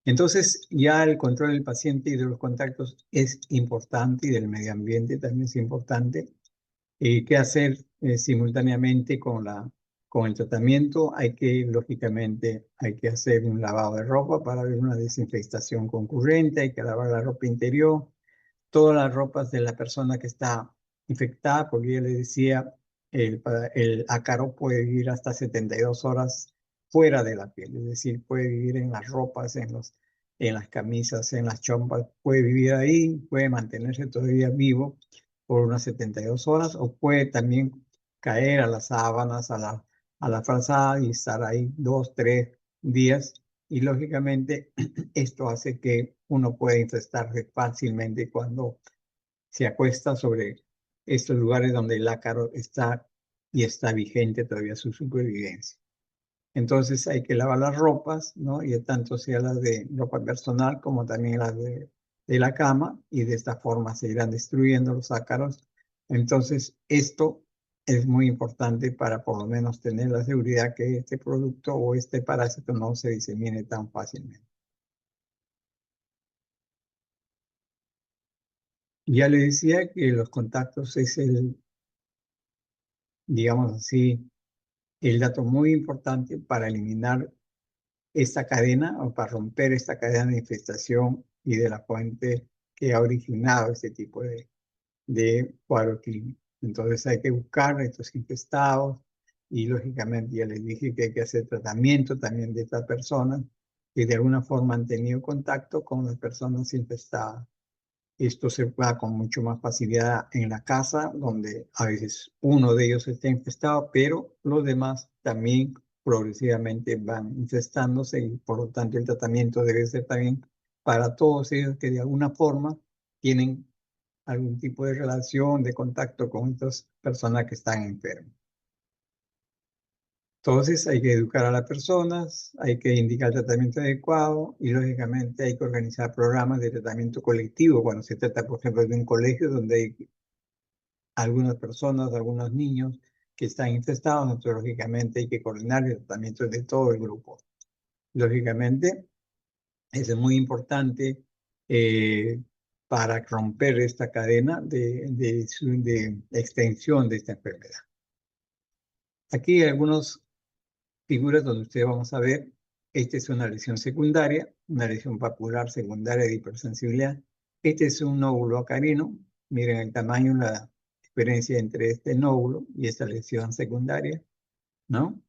Entonces, ya el control del paciente y de los contactos es importante y del medio ambiente también es importante. ¿Qué hacer simultáneamente con el tratamiento? Lógicamente, hay que hacer un lavado de ropa para ver una desinfectación concurrente, hay que lavar la ropa interior. todas las ropas de la persona que está infectada, porque ya le decía, el ácaro puede vivir hasta 72 horas fuera de la piel, es decir, puede vivir en las ropas, en las camisas, en las chompas, puede vivir ahí, puede mantenerse todavía vivo por unas 72 horas, o puede también caer a las sábanas, a la frazada y estar ahí 2, 3 días. Y lógicamente esto hace que uno pueda infestarse fácilmente cuando se acuesta sobre estos lugares donde el ácaro está y está vigente todavía su supervivencia. Entonces hay que lavar las ropas, ¿no? Y tanto sea las de ropa personal como también las de la cama, y de esta forma se irán destruyendo los ácaros. Entonces esto es muy importante para por lo menos tener la seguridad que este producto o este parásito no se disemine tan fácilmente. Ya le decía que los contactos es digamos así, el dato muy importante para eliminar esta cadena o para romper esta cadena de infestación y de la fuente que ha originado este tipo de cuadro clínico. Entonces hay que buscar estos infestados y lógicamente ya les dije que hay que hacer tratamiento también de estas personas que de alguna forma han tenido contacto con las personas infestadas. Esto se da con mucho más facilidad en la casa, donde a veces uno de ellos está infestado, pero los demás también progresivamente van infestándose, y por lo tanto el tratamiento debe ser también para todos ellos que de alguna forma tienen algún tipo de relación, de contacto con estas personas que están enfermas. Entonces hay que educar a las personas, hay que indicar el tratamiento adecuado y lógicamente hay que organizar programas de tratamiento colectivo cuando se trata, por ejemplo, de un colegio donde hay algunas personas, algunos niños que están infestados. Entonces, lógicamente hay que coordinar el tratamiento de todo el grupo. Lógicamente, eso es muy importante eh, para romper esta cadena de extensión de esta enfermedad. Aquí hay algunas figuras donde ustedes vamos a ver, esta es una lesión secundaria, una lesión papular secundaria de hipersensibilidad. Este es un nódulo acarino. Miren el tamaño, la diferencia entre este nódulo y esta lesión secundaria, ¿no?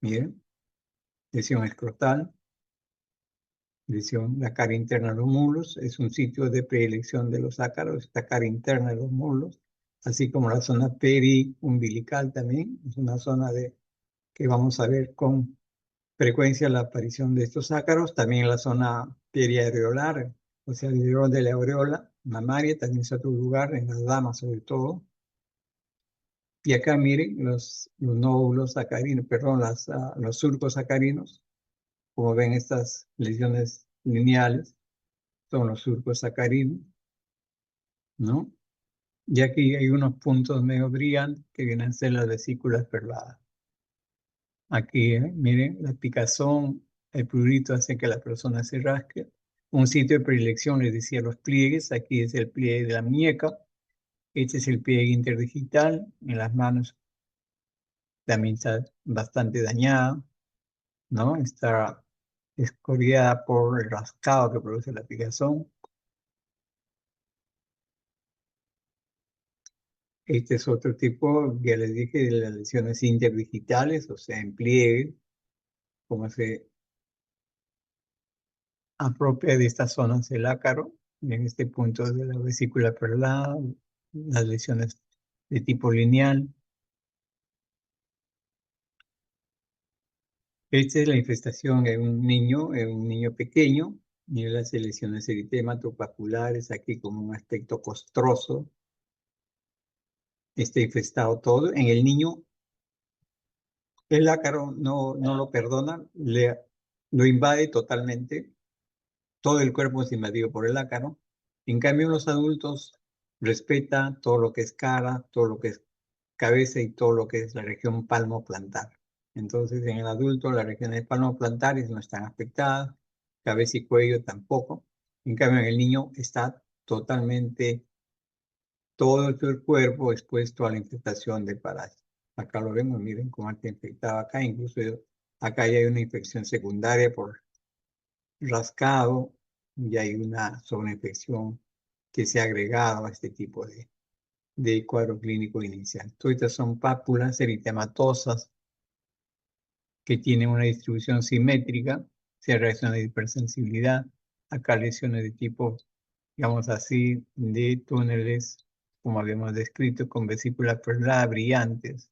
Miren, lesión escrotal, lesión, la cara interna de los muslos, es un sitio de predilección de los ácaros, esta cara interna de los muslos, así como la zona periumbilical también, es una zona que vamos a ver con frecuencia la aparición de estos ácaros, también en la zona periareolar, o sea, alrededor de la aureola mamaria, también es otro lugar, en las damas sobre todo. Y acá miren los nódulos sacarinos, perdón, los surcos sacarinos, como ven estas lesiones lineales, son los surcos sacarinos, ¿no? Y aquí hay unos puntos medio brillantes que vienen a ser las vesículas perladas. Aquí, miren, la picazón, el prurito hace que la persona se rasque. Un sitio de predilección, les decía, los pliegues. Aquí es el pliegue de la muñeca. Este es el pliegue interdigital. En las manos también está bastante dañada, ¿no? Está escoriada por el rascado que produce la picazón. Este es otro tipo, ya les dije, de las lesiones interdigitales, o sea, en pliegue, como se apropia de estas zonas del ácaro, en este punto de la vesícula perlada, las lesiones de tipo lineal. Esta es la infestación en un niño pequeño. Mira las lesiones eritematopapular aquí como un aspecto costroso. Está infestado todo. En el niño, el ácaro no lo perdona, lo invade totalmente. Todo el cuerpo es invadido por el ácaro. En cambio, en los adultos respeta todo lo que es cara, todo lo que es cabeza y todo lo que es la región palmo-plantar. Entonces, en el adulto, las regiones palmo-plantares no están afectadas, cabeza y cuello tampoco. En cambio, en el niño está totalmente todo el cuerpo expuesto a la infestación de parásitos. Acá lo vemos, miren cómo está infectado acá, incluso acá ya hay una infección secundaria por rascado, y hay una sobreinfección que se ha agregado a este tipo de cuadro clínico inicial. Todas estas son pápulas eritematosas que tienen una distribución simétrica, se reacciona de hipersensibilidad, acá lesiones de tipo, digamos así, de túneles, como habíamos descrito, con vesículas perladas brillantes.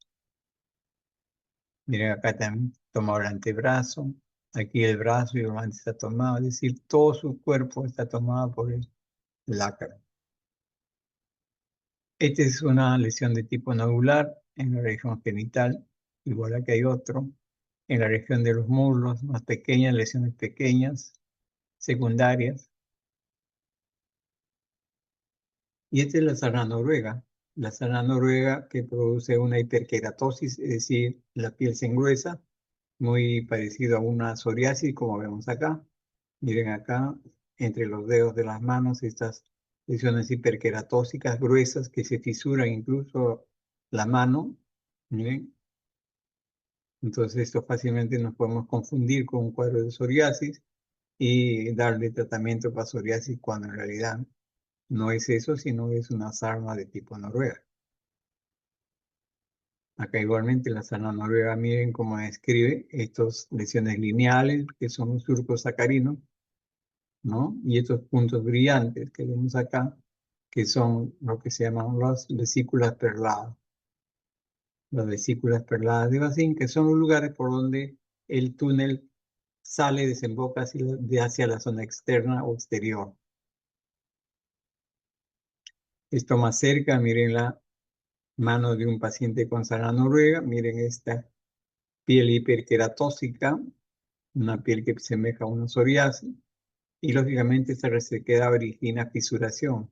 Miren, acá también tomado el antebrazo, aquí el brazo y el guante está tomado, es decir, todo su cuerpo está tomado por el ácaro. Esta es una lesión de tipo nodular en la región genital, igual aquí hay otro. En la región de los muslos, más pequeñas, lesiones pequeñas, secundarias. Y esta es la sarna noruega. La sarna noruega que produce una hiperkeratosis, es decir, la piel se engruesa, muy parecido a una psoriasis, como vemos acá. Miren acá, entre los dedos de las manos, estas lesiones hiperkeratósicas gruesas que se fisuran incluso la mano. Miren, entonces esto fácilmente nos podemos confundir con un cuadro de psoriasis y darle tratamiento para psoriasis cuando en realidad no es eso, sino es una sarna de tipo noruega. Acá igualmente la sarna noruega, miren cómo describe estas lesiones lineales, que son los surcos sacarinos, ¿no? Y estos puntos brillantes que vemos acá, que son lo que se llaman las vesículas perladas. Las vesículas perladas de Basín, que son los lugares por donde el túnel sale, desemboca hacia la zona externa o exterior. Esto más cerca, miren la mano de un paciente con sarna noruega, miren esta piel hiperkeratósica, una piel que semeja a una psoriasis, y lógicamente esta resequedad origina fisuración.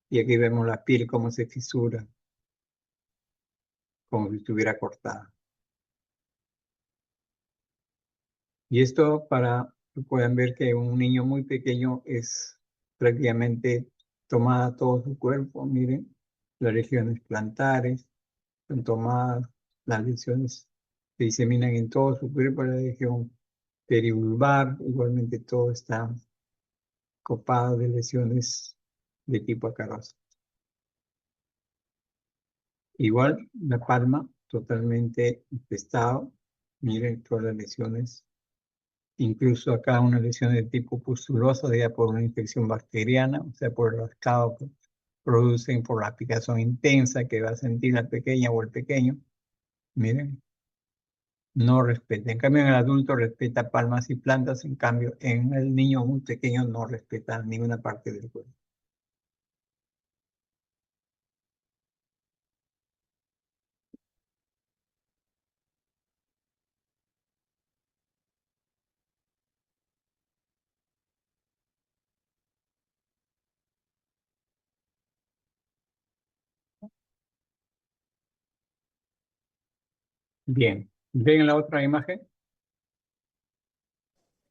Y aquí vemos la piel cómo se fisura, como si estuviera cortada. Y esto para que puedan ver que un niño muy pequeño es prácticamente tomada todo su cuerpo. Miren, las regiones plantares son tomadas, las lesiones se diseminan en todo su cuerpo, la región perivulvar, igualmente todo está copado de lesiones de tipo acaroso. Igual la palma totalmente infestado, miren todas las lesiones. Incluso acá una lesión de tipo pustulosa, ya por una infección bacteriana, o sea, por el rascado que producen por la picazón intensa que va a sentir la pequeña o el pequeño. Miren, no respeta. En cambio, en el adulto respeta palmas y plantas, en cambio, en el niño muy pequeño no respeta ninguna parte del cuerpo. Bien, ven la otra imagen.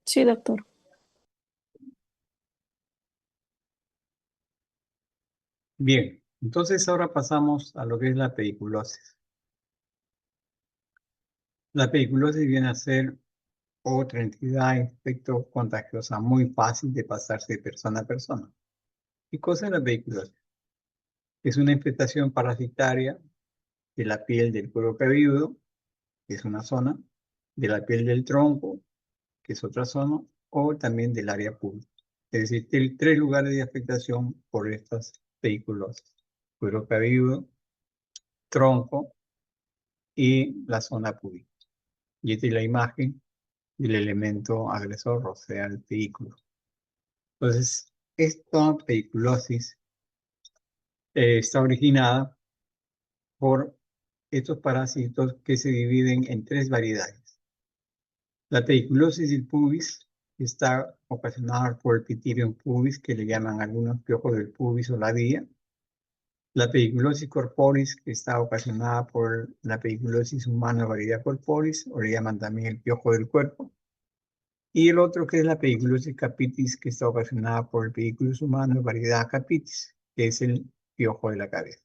Sí, doctor. Bien, entonces ahora pasamos a lo que es la pediculosis. La pediculosis viene a ser otra entidad infecto contagiosa muy fácil de pasarse de persona a persona. ¿Qué cosa es la pediculosis? Es una infestación parasitaria de la piel del cuero cabelludo, que es una zona, de la piel del tronco, que es otra zona, o también del área pública. Es decir, hay tres lugares de afectación por estas pediculosis: cuero cabelludo, tronco y la zona pública. Y esta es la imagen del elemento agresor, o sea, el pedículo. Entonces, esta pediculosis está originada por estos parásitos que se dividen en tres variedades. La pediculosis del pubis está ocasionada por el Pitidium pubis, que le llaman algunos piojos del pubis o la vía. La pediculosis corporis, que está ocasionada por la pediculosis humana variedad corporis, o le llaman también el piojo del cuerpo. Y el otro que es la pediculosis capitis, que está ocasionada por el pediculus humano variedad capitis, que es el piojo de la cabeza.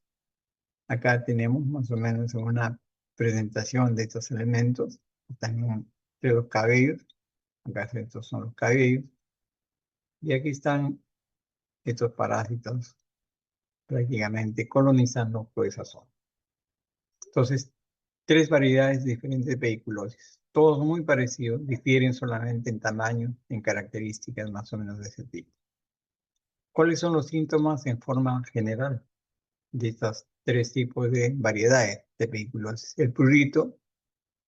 Acá tenemos más o menos una presentación de estos elementos. Están de los cabellos. Acá estos son los cabellos. Y aquí están estos parásitos prácticamente colonizando toda esa zona. Entonces, tres variedades diferentes de pediculosis, todos muy parecidos, difieren solamente en tamaño, en características más o menos de ese tipo. ¿Cuáles son los síntomas en forma general de estos tres tipos de variedades de pediculosis? El prurito,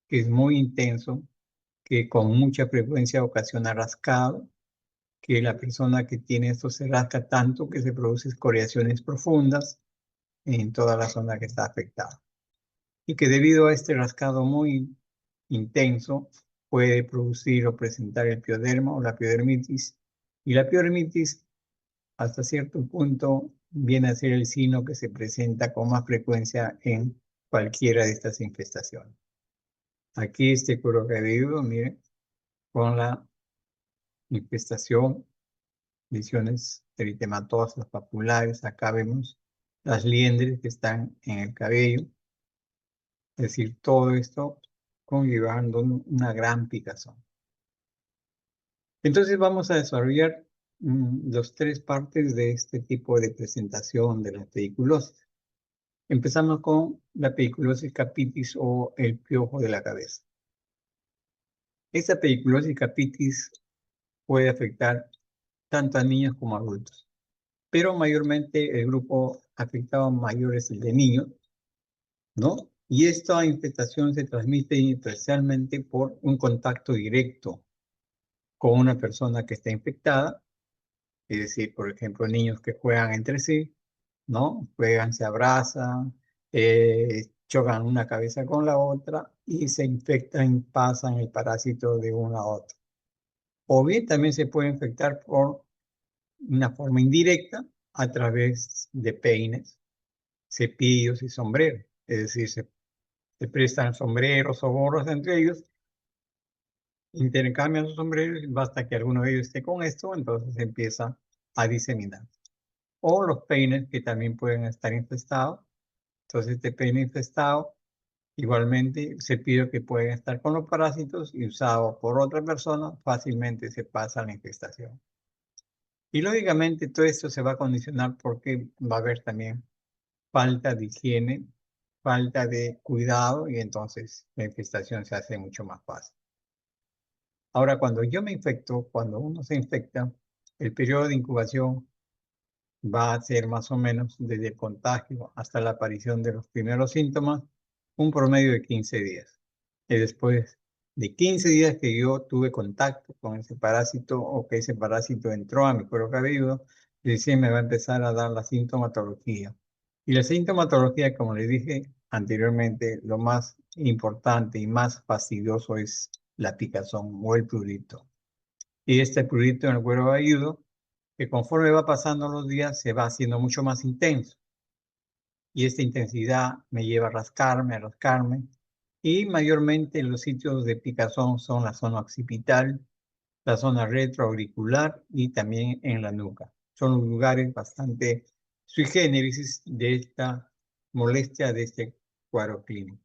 que es muy intenso, que con mucha frecuencia ocasiona rascado, que la persona que tiene esto se rasca tanto que se producen escoriaciones profundas en toda la zona que está afectada. Y que debido a este rascado muy intenso puede producir o presentar el pioderma o la piodermitis. Y la piodermitis hasta cierto punto viene a ser el signo que se presenta con más frecuencia en cualquiera de estas infestaciones. Aquí este cuero cabelludo, miren, con la infestación, lesiones eritematosas papulares, acá vemos las liendres que están en el cabello, es decir, todo esto conllevando una gran picazón. Entonces vamos a desarrollar las tres partes de este tipo de presentación de la pediculosis. Empezamos con la pediculosis capitis o el piojo de la cabeza. Esta pediculosis capitis puede afectar tanto a niños como a adultos, pero mayormente el grupo afectado mayor es el de niños, ¿no? Y esta infestación se transmite especialmente por un contacto directo con una persona que está infectada, es decir, por ejemplo, niños que juegan entre sí, ¿no? Juegan, se abrazan, chocan una cabeza con la otra y se infectan, pasan el parásito de uno a otro. O bien también se puede infectar por una forma indirecta a través de peines, cepillos y sombreros. Es decir, se prestan sombreros o gorros entre ellos, intercambian sus sombreros y basta que alguno de ellos esté con esto, entonces se empieza a diseminar. O los peines que también pueden estar infestados. Entonces este peine infestado igualmente se pide que pueden estar con los parásitos y usado por otra persona, fácilmente se pasa la infestación. Y lógicamente todo esto se va a condicionar porque va a haber también falta de higiene, falta de cuidado y entonces la infestación se hace mucho más fácil. Ahora, cuando yo me infecto, cuando uno se infecta, el periodo de incubación va a ser más o menos desde el contagio hasta la aparición de los primeros síntomas, un promedio de 15 días. Y después de 15 días que yo tuve contacto con ese parásito o que ese parásito entró a mi cuero cabelludo, recién me va a empezar a dar la sintomatología. Y la sintomatología, como le dije anteriormente, lo más importante y más fastidioso es la picazón o el prurito. Y este prurito en el cuero cabelludo que conforme va pasando los días se va haciendo mucho más intenso. Y esta intensidad me lleva a rascarme. Y mayormente los sitios de picazón son la zona occipital, la zona retroauricular y también en la nuca. Son los lugares bastante sui generis de esta molestia, de este cuadro clínico.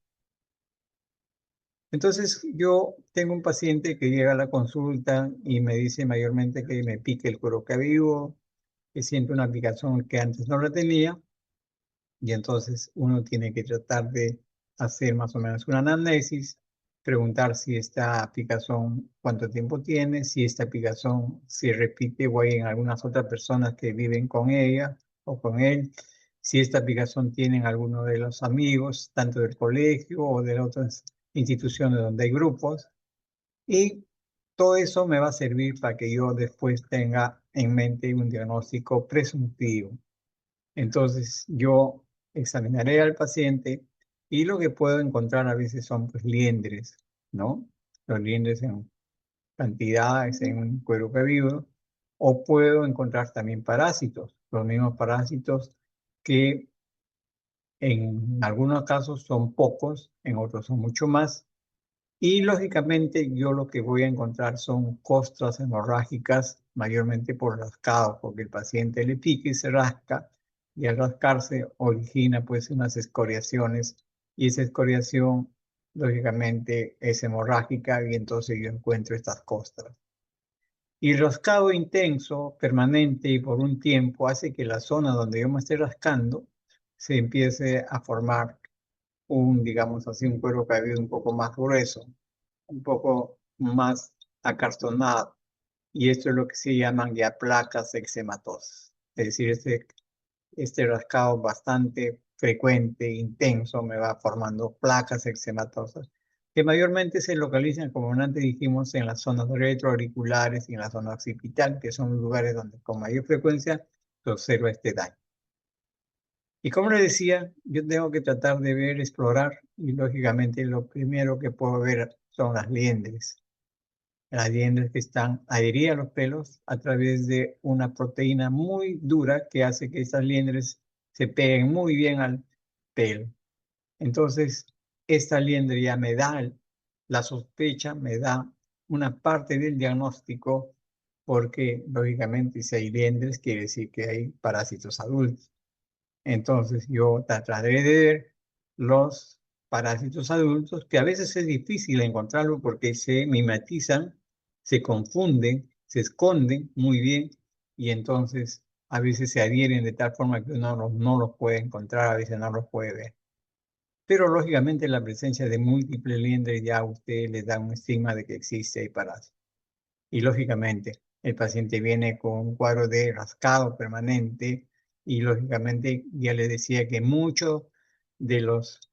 Entonces yo tengo un paciente que llega a la consulta y me dice mayormente que me pique el cuero cabelludo, que siente una picazón que antes no la tenía, y entonces uno tiene que tratar de hacer más o menos una anamnesis, preguntar si esta picazón cuánto tiempo tiene, si esta picazón se repite o hay en algunas otras personas que viven con ella o con él, si esta picazón tiene en alguno de los amigos, tanto del colegio o de otras instituciones donde hay grupos, y todo eso me va a servir para que yo después tenga en mente un diagnóstico presuntivo. Entonces yo examinaré al paciente y lo que puedo encontrar a veces son pues, liendres, ¿no? Los liendres en cantidades en un cuero cabelludo, o puedo encontrar también parásitos, los mismos parásitos que en algunos casos son pocos, en otros son mucho más, y lógicamente yo lo que voy a encontrar son costras hemorrágicas, mayormente por rascado, porque el paciente le pica y se rasca, y al rascarse origina pues unas escoriaciones, y esa escoriación lógicamente es hemorrágica, y entonces yo encuentro estas costras. Y el rascado intenso, permanente y por un tiempo hace que la zona donde yo me esté rascando se empiece a formar un, digamos así, un cuero cabelludo un poco más grueso, un poco más acartonado. Y esto es lo que se llaman ya placas eczematosas. Es decir, este rascado bastante frecuente, intenso, me va formando placas eczematosas, que mayormente se localizan, como antes dijimos, en las zonas retroauriculares y en la zona occipital, que son los lugares donde con mayor frecuencia se observa este daño. Y como les decía, yo tengo que tratar de ver, explorar, y lógicamente lo primero que puedo ver son las liendres. Las liendres que están adheridas a los pelos a través de una proteína muy dura que hace que estas liendres se peguen muy bien al pelo. Entonces, esta liendre ya me da la sospecha, me da una parte del diagnóstico, porque lógicamente si hay liendres quiere decir que hay parásitos adultos. Entonces yo trataré de ver los parásitos adultos, que a veces es difícil encontrarlo porque se mimetizan, se confunden, se esconden muy bien y entonces a veces se adhieren de tal forma que uno no los puede encontrar, a veces no los puede ver. Pero lógicamente la presencia de múltiples liendres ya a usted le da un estigma de que existe el parásito. Y lógicamente el paciente viene con un cuadro de rascado permanente y lógicamente ya le decía que muchos de los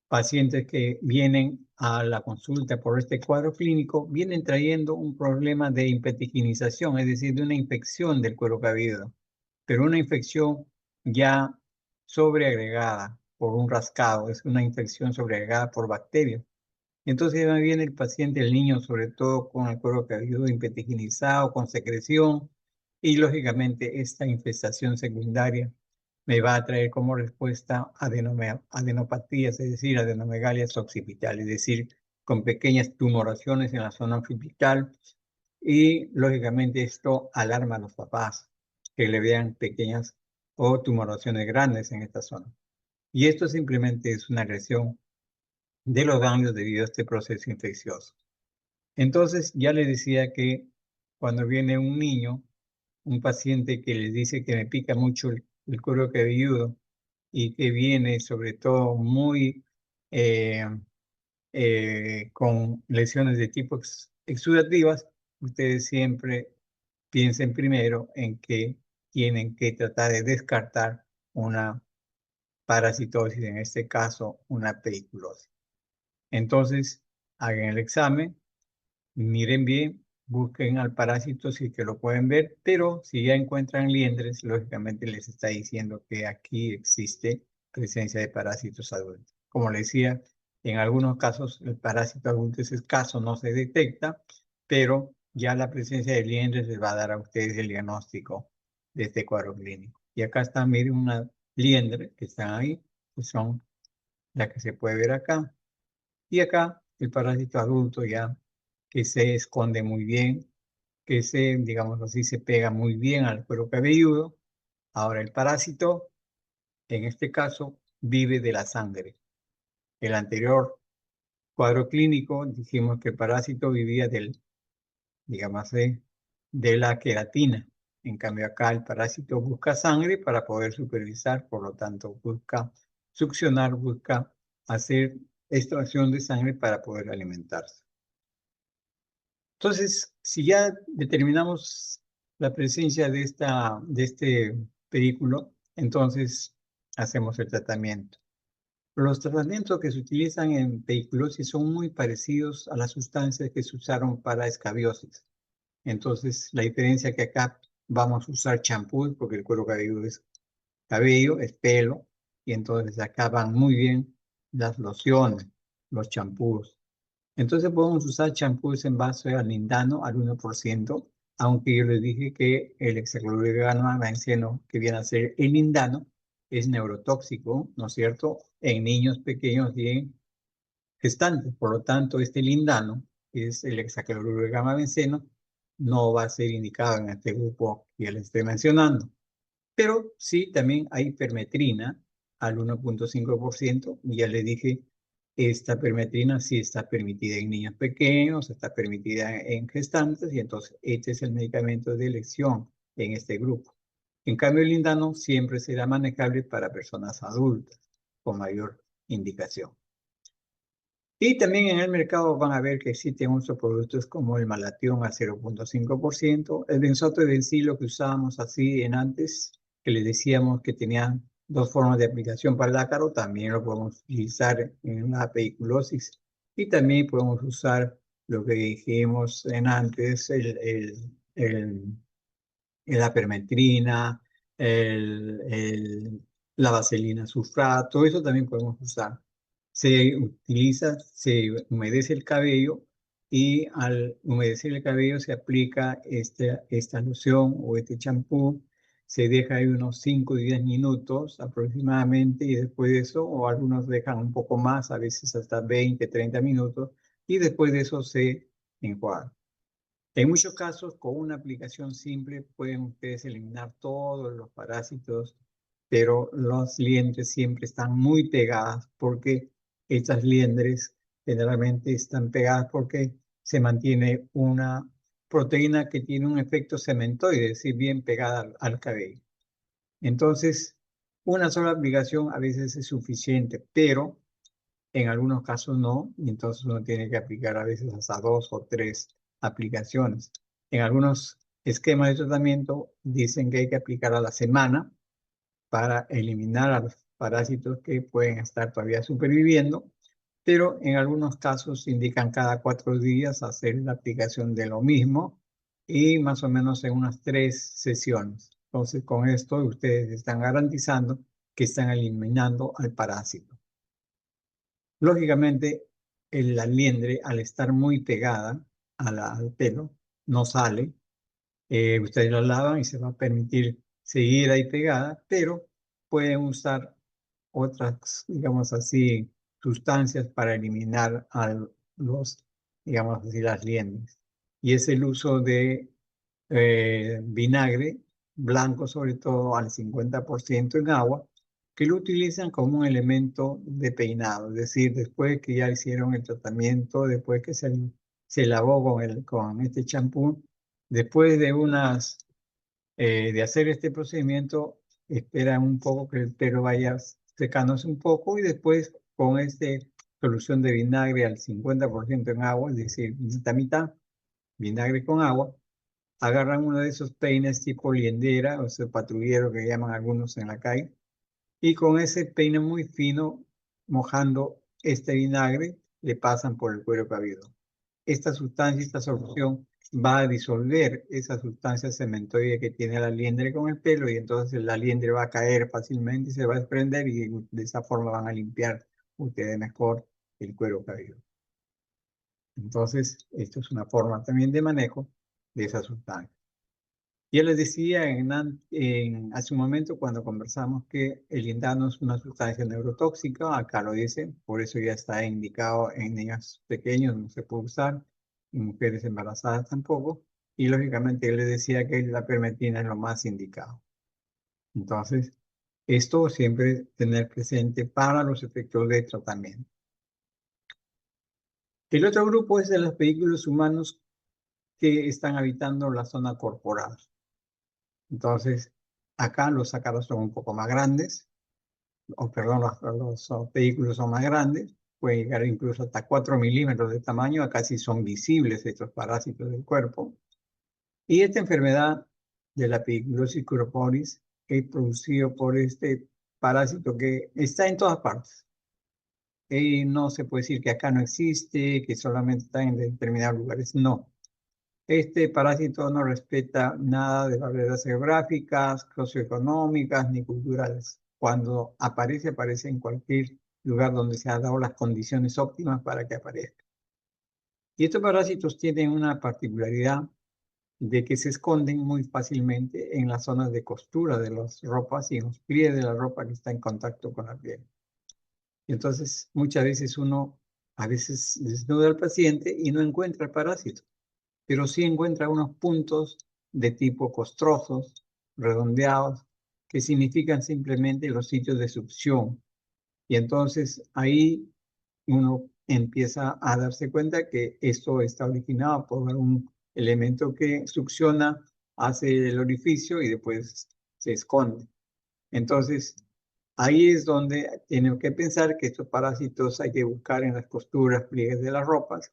pacientes que vienen a la consulta por este cuadro clínico vienen trayendo un problema de impetigización, es decir, de una infección del cuero cabelludo, pero una infección ya sobreagregada por un rascado, es una infección sobreagregada por bacterias. Entonces ya viene el paciente, el niño, sobre todo con el cuero cabelludo impetiginizado, con secreción, y lógicamente esta infestación secundaria me va a traer como respuesta adenopatías, es decir, adenomegalias occipitales, es decir, con pequeñas tumoraciones en la zona occipital, y lógicamente esto alarma a los papás que le vean pequeñas o tumoraciones grandes en esta zona. Y esto simplemente es una agresión de los ganglios debido a este proceso infeccioso. Entonces, ya le decía que cuando viene un niño, un paciente que les dice que me pica mucho el cuero cabelludo y que viene sobre todo muy eh, con lesiones de tipo exudativas, ustedes siempre piensen primero en que tienen que tratar de descartar una parasitosis, en este caso una pediculosis. Entonces, hagan el examen, miren bien, busquen al parásito si que lo pueden ver, pero si ya encuentran liendres, lógicamente les está diciendo que aquí existe presencia de parásitos adultos. Como les decía, en algunos casos el parásito adulto es escaso, no se detecta, pero ya la presencia de liendres les va a dar a ustedes el diagnóstico de este cuadro clínico. Y acá está, miren, una liendre que están ahí, que son las que se puede ver acá. Y acá el parásito adulto ya que se esconde muy bien, que se, digamos así, se pega muy bien al cuero cabelludo. Ahora el parásito, en este caso, vive de la sangre. El anterior cuadro clínico dijimos que el parásito vivía del, digamos así, de la queratina. En cambio acá el parásito busca sangre para poder supervisar, por lo tanto busca succionar, busca hacer extracción de sangre para poder alimentarse. Entonces, si ya determinamos la presencia de este vehículo, entonces hacemos el tratamiento. Los tratamientos que se utilizan en pediculosis son muy parecidos a las sustancias que se usaron para escabiosis. Entonces, la diferencia es que acá vamos a usar champú, porque el cuero cabelludo es cabello, es pelo, y entonces acá van muy bien las lociones, los champús. Entonces podemos usar champús en base al lindano al 1%, aunque yo les dije que el hexacloruro de benceno, que viene a ser el lindano, es neurotóxico, ¿no es cierto?, en niños pequeños y en gestantes. Por lo tanto, este lindano, que es el hexacloruro de benceno, no va a ser indicado en este grupo que les estoy mencionando. Pero sí, también hay permetrina al 1.5%, ya les dije esta permetrina sí está permitida en niños pequeños, está permitida en gestantes, y entonces este es el medicamento de elección en este grupo. En cambio, el lindano siempre será manejable para personas adultas con mayor indicación. Y también en el mercado van a ver que existen otros productos como el malatión a 0,5%, el benzoato de bencilo que usábamos así en antes, que les decíamos que tenían dos formas de aplicación para el ácaro, también lo podemos utilizar en la pediculosis. Y también podemos usar lo que dijimos en antes, la permetrina, la vaselina sulfato, todo eso también podemos usar. Se utiliza, se humedece el cabello y al humedecer el cabello se aplica esta loción o este champú. Se deja ahí unos 5 o 10 minutos aproximadamente y después de eso, o algunos dejan un poco más, a veces hasta 20, 30 minutos, y después de eso se enjuaga. En muchos casos, con una aplicación simple pueden ustedes eliminar todos los parásitos, pero las liendres siempre están muy pegadas porque estas liendres generalmente están pegadas porque se mantiene una proteína que tiene un efecto cementoide, es decir, bien pegada al cabello. Entonces, una sola aplicación a veces es suficiente, pero en algunos casos no, y entonces uno tiene que aplicar a veces hasta 2 o 3 aplicaciones. En algunos esquemas de tratamiento dicen que hay que aplicar a la semana para eliminar a los parásitos que pueden estar todavía superviviendo, pero en algunos casos indican cada 4 días hacer la aplicación de lo mismo y más o menos en unas 3 sesiones. Entonces, con esto ustedes están garantizando que están eliminando al parásito. Lógicamente, la liendre, al estar muy pegada al pelo, no sale. Ustedes la lavan y se va a permitir seguir ahí pegada, pero pueden usar otras, digamos así, sustancias para eliminar digamos así, las liendres. Y es el uso de vinagre blanco, sobre todo al 50% en agua, que lo utilizan como un elemento de peinado, es decir, después que ya hicieron el tratamiento, después que se lavó con este champú, después de hacer este procedimiento, esperan un poco que el pelo vaya secándose un poco y después con esta solución de vinagre al 50% en agua, es decir, mitad mitad, vinagre con agua, agarran uno de esos peines tipo liendera, o sea, patrullero que llaman algunos en la calle, y con ese peine muy fino, mojando este vinagre, le pasan por el cuero cabelludo. Esta sustancia, esta solución, va a disolver esa sustancia cementoide que tiene la liendre con el pelo, y entonces la liendre va a caer fácilmente y se va a desprender, y de esa forma van a limpiar ustedes mejor el cuero cabelludo. Entonces, esto es una forma también de manejo de esa sustancia. Ya les decía hace un momento cuando conversamos que el lindano es una sustancia neurotóxica, acá lo dice, por eso ya está indicado en niños pequeños, no se puede usar, en mujeres embarazadas tampoco, y lógicamente él les decía que la permetrina es lo más indicado. Entonces, esto siempre tener presente para los efectos de tratamiento. El otro grupo es de los vehículos humanos que están habitando la zona corporal. Entonces, acá los ácaros son un poco más grandes, o perdón, los vehículos son más grandes, pueden llegar incluso hasta 4 milímetros de tamaño, acá sí son visibles estos parásitos del cuerpo. Y esta enfermedad de la pediculosis corporis es producido por este parásito que está en todas partes. Y no se puede decir que acá no existe, que solamente está en determinados lugares, no. Este parásito no respeta nada de barreras geográficas, socioeconómicas ni culturales. Cuando aparece, aparece en cualquier lugar donde se han dado las condiciones óptimas para que aparezca. Y estos parásitos tienen una particularidad de que se esconden muy fácilmente en las zonas de costura de las ropas y en los pliegues de la ropa que está en contacto con la piel. Y entonces, muchas veces a veces desnuda al paciente y no encuentra el parásito, pero sí encuentra unos puntos de tipo costrosos, redondeados, que significan simplemente los sitios de succión. Y entonces ahí uno empieza a darse cuenta que esto está originado por un elemento que succiona, hace el orificio y después se esconde. Entonces, ahí es donde tenemos que pensar que estos parásitos hay que buscar en las costuras, pliegues de las ropas,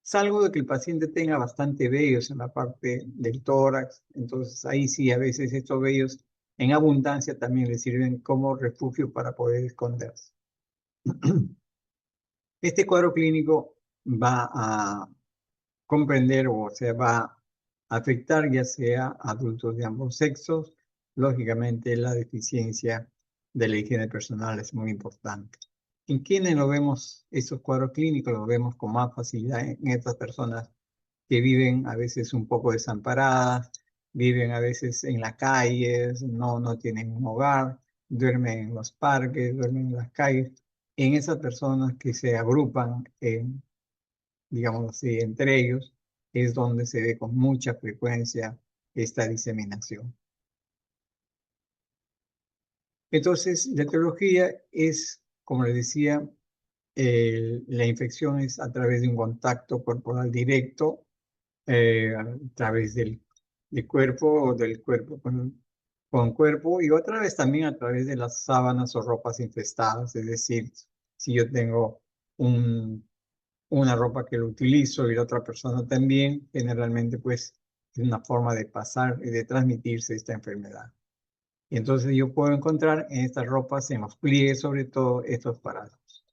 salvo de que el paciente tenga bastante vellos en la parte del tórax. Entonces, ahí sí, a veces estos vellos en abundancia también le sirven como refugio para poder esconderse. Este cuadro clínico va a comprender o se va a afectar ya sea adultos de ambos sexos. Lógicamente, la deficiencia de la higiene personal es muy importante. ¿En quiénes lo vemos estos cuadros clínicos? Los vemos con más facilidad en estas personas que viven a veces un poco desamparadas, viven a veces en las calles, no tienen un hogar, duermen en los parques, duermen en las calles. En esas personas que se agrupan en, digamos así, entre ellos, es donde se ve con mucha frecuencia esta diseminación. Entonces, la etiología es, como les decía, la infección es a través de un contacto corporal directo, a través del cuerpo o del cuerpo con cuerpo, y otra vez también a través de las sábanas o ropas infestadas. Es decir, si yo tengo una ropa que lo utilizo y la otra persona también, generalmente pues es una forma de pasar y de transmitirse esta enfermedad. Y entonces yo puedo encontrar en estas ropas, en los pliegues sobre todo, estos parásitos.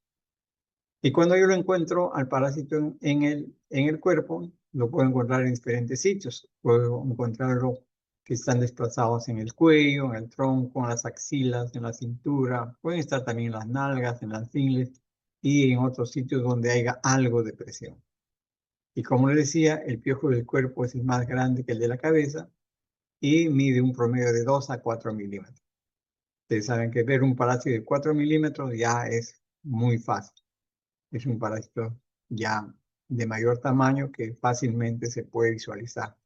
Y cuando yo lo encuentro al parásito en el cuerpo, lo puedo encontrar en diferentes sitios. Puedo encontrarlo que están desplazados en el cuello, en el tronco, en las axilas, en la cintura. Pueden estar también en las nalgas, en las ingles y en otros sitios donde haya algo de presión. Y como les decía, el piojo del cuerpo es el más grande que el de la cabeza y mide un promedio de 2 a 4 milímetros. Ustedes saben que ver un parásito de 4 milímetros ya es muy fácil. Es un parásito ya de mayor tamaño que fácilmente se puede visualizar.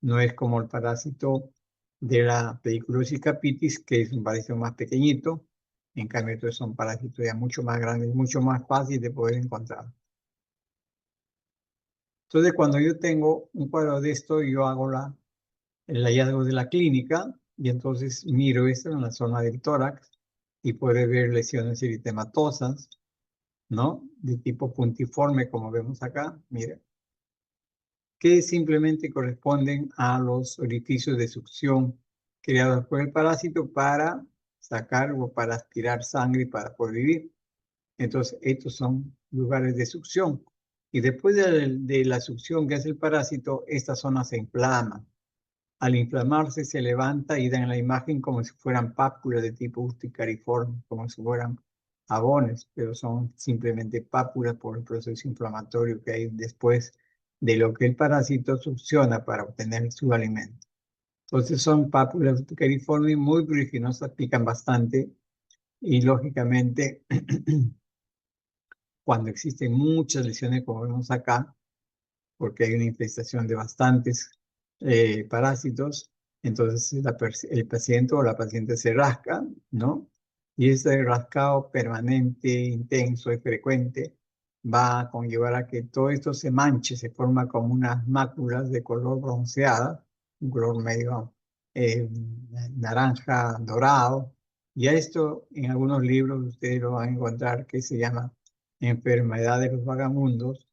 No es como el parásito de la pediculosis capitis, que es un parásito más pequeñito. En cambio, estos son parásitos ya mucho más grandes, mucho más fácil de poder encontrar. Entonces, cuando yo tengo un cuadro de esto, yo hago el hallazgo de la clínica y entonces miro esto en la zona del tórax y puede ver lesiones eritematosas, ¿no? De tipo puntiforme, como vemos acá, mire, que simplemente corresponden a los orificios de succión creados por el parásito para sacar o para aspirar sangre para poder vivir. Entonces, estos son lugares de succión. Y después de la succión que hace el parásito, esta zona se inflama. Al inflamarse se levanta y dan la imagen como si fueran pápulas de tipo urticariforme, como si fueran jabones, pero son simplemente pápulas por el proceso inflamatorio que hay después de lo que el parásito succiona para obtener su alimento. Entonces son pápulas urticariformes muy pruriginosas, pican bastante y lógicamente cuando existen muchas lesiones como vemos acá, porque hay una infestación de bastantes parásitos, entonces el paciente o la paciente se rasca, ¿no? Y ese rascado permanente, intenso y frecuente va a conllevar a que todo esto se manche, se forma como unas máculas de color bronceada, un color medio eh, naranja dorado. Y a esto en algunos libros ustedes lo van a encontrar que se llama enfermedad de los vagamundos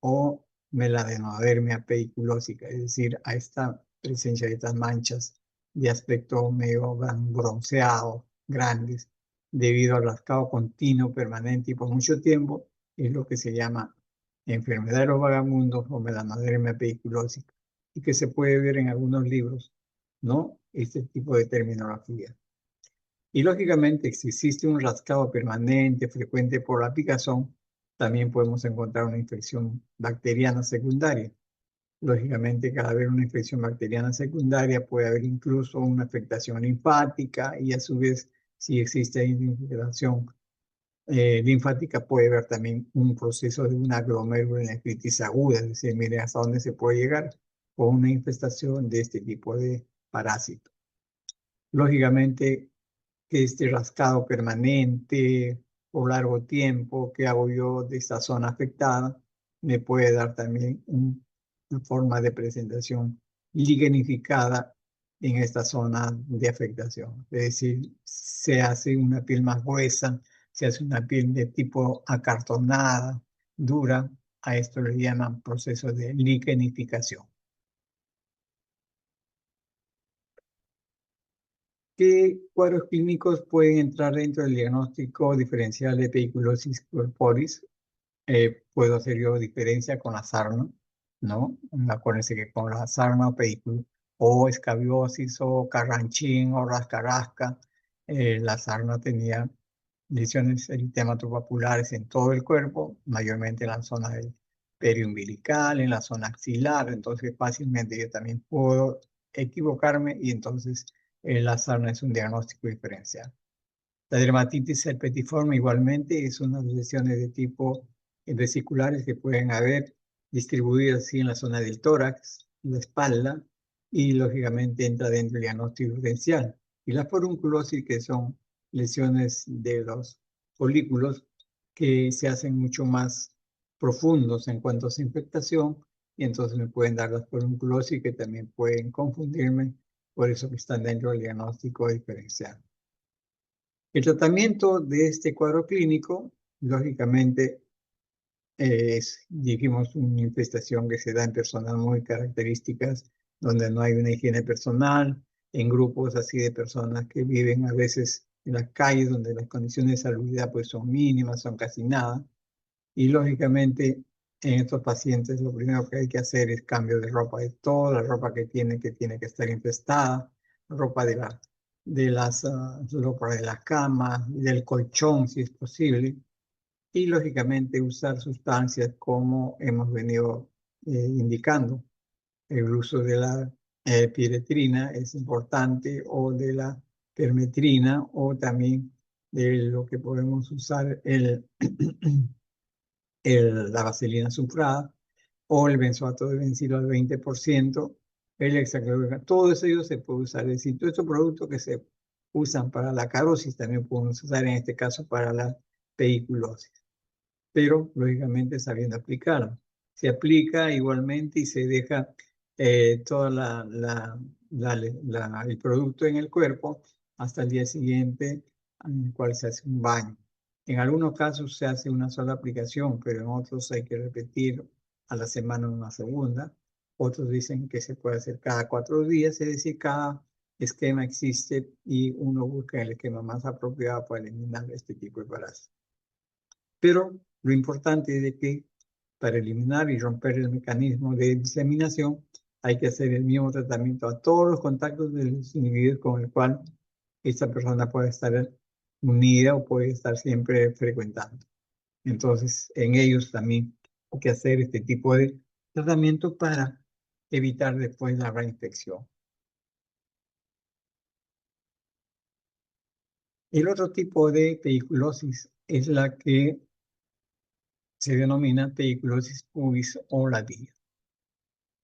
o meladenodermia pediculósica, es decir, a esta presencia de estas manchas de aspecto medio bronceado, grandes, debido al rascado continuo, permanente y por mucho tiempo, es lo que se llama enfermedad de los vagamundos o melanodermia pediculósica, y que se puede ver en algunos libros, ¿no? Este tipo de terminología. Y lógicamente, si existe un rascado permanente, frecuente por la picazón, también podemos encontrar una infección bacteriana secundaria. Lógicamente, cada vez una infección bacteriana secundaria puede haber incluso una afectación linfática y a su vez, si existe infiltración linfática, puede haber también un proceso de una glomerulonefritis aguda, es decir, mire hasta dónde se puede llegar con una infestación de este tipo de parásito. Lógicamente, que este rascado permanente por largo tiempo, qué hago yo de esta zona afectada, me puede dar también una forma de presentación lignificada en esta zona de afectación. Es decir, se hace una piel más gruesa, se hace una piel de tipo acartonada, dura. A esto le llaman proceso de lignificación. ¿Qué cuadros clínicos pueden entrar dentro del diagnóstico diferencial de pediculosis corporis? Puedo hacer yo diferencia con la sarna, ¿no? Acuérdense que con la sarna o escabiosis o carranchín o rascarasca, la sarna tenía lesiones eritematopapilares en todo el cuerpo, mayormente en la zona del periumbilical, en la zona axilar, entonces fácilmente yo también puedo equivocarme y entonces la sarna es un diagnóstico diferencial. La dermatitis herpetiforme igualmente es una de las lesiones de tipo vesiculares que pueden haber distribuidas así en la zona del tórax, la espalda, y lógicamente entra dentro del diagnóstico diferencial. Y la forunculosis, que son lesiones de los folículos que se hacen mucho más profundos en cuanto a su infectación, y entonces me pueden dar las forunculosis que también pueden confundirme, por eso que están dentro del diagnóstico diferencial. El tratamiento de este cuadro clínico, lógicamente, es, dijimos, una infestación que se da en personas muy características, donde no hay una higiene personal, en grupos así de personas que viven a veces en las calles, donde las condiciones de salubridad pues son mínimas, son casi nada. Y lógicamente, en estos pacientes lo primero que hay que hacer es cambio de ropa, de toda la ropa que tiene que estar infestada, ropa de las, ropa de la cama, del colchón si es posible, y lógicamente usar sustancias como hemos venido indicando. El uso de la piretrina es importante, o de la permetrina, o también de lo que podemos usar, la vaselina sulfurada o el benzoato de bencilo al 20%, el hexaclorohidrogenado, todo eso se puede usar. Es decir, todos estos productos que se usan para la carosis también podemos usar en este caso para la pediculosis, pero lógicamente sabiendo aplicarlo. Se aplica igualmente y se deja todo el producto en el cuerpo hasta el día siguiente, en el cual se hace un baño. En algunos casos se hace una sola aplicación, pero en otros hay que repetir a la semana una segunda. Otros dicen que se puede hacer cada 4 días, es decir, cada esquema existe y uno busca el esquema más apropiado para eliminar este tipo de parásitos. Pero lo importante es de que para eliminar y romper el mecanismo de diseminación hay que hacer el mismo tratamiento a todos los contactos de los individuos con el cual esta persona puede estar unida o puede estar siempre frecuentando. Entonces, en ellos también hay que hacer este tipo de tratamiento para evitar después la reinfección. El otro tipo de pediculosis es la que se denomina pediculosis pubis o ladilla.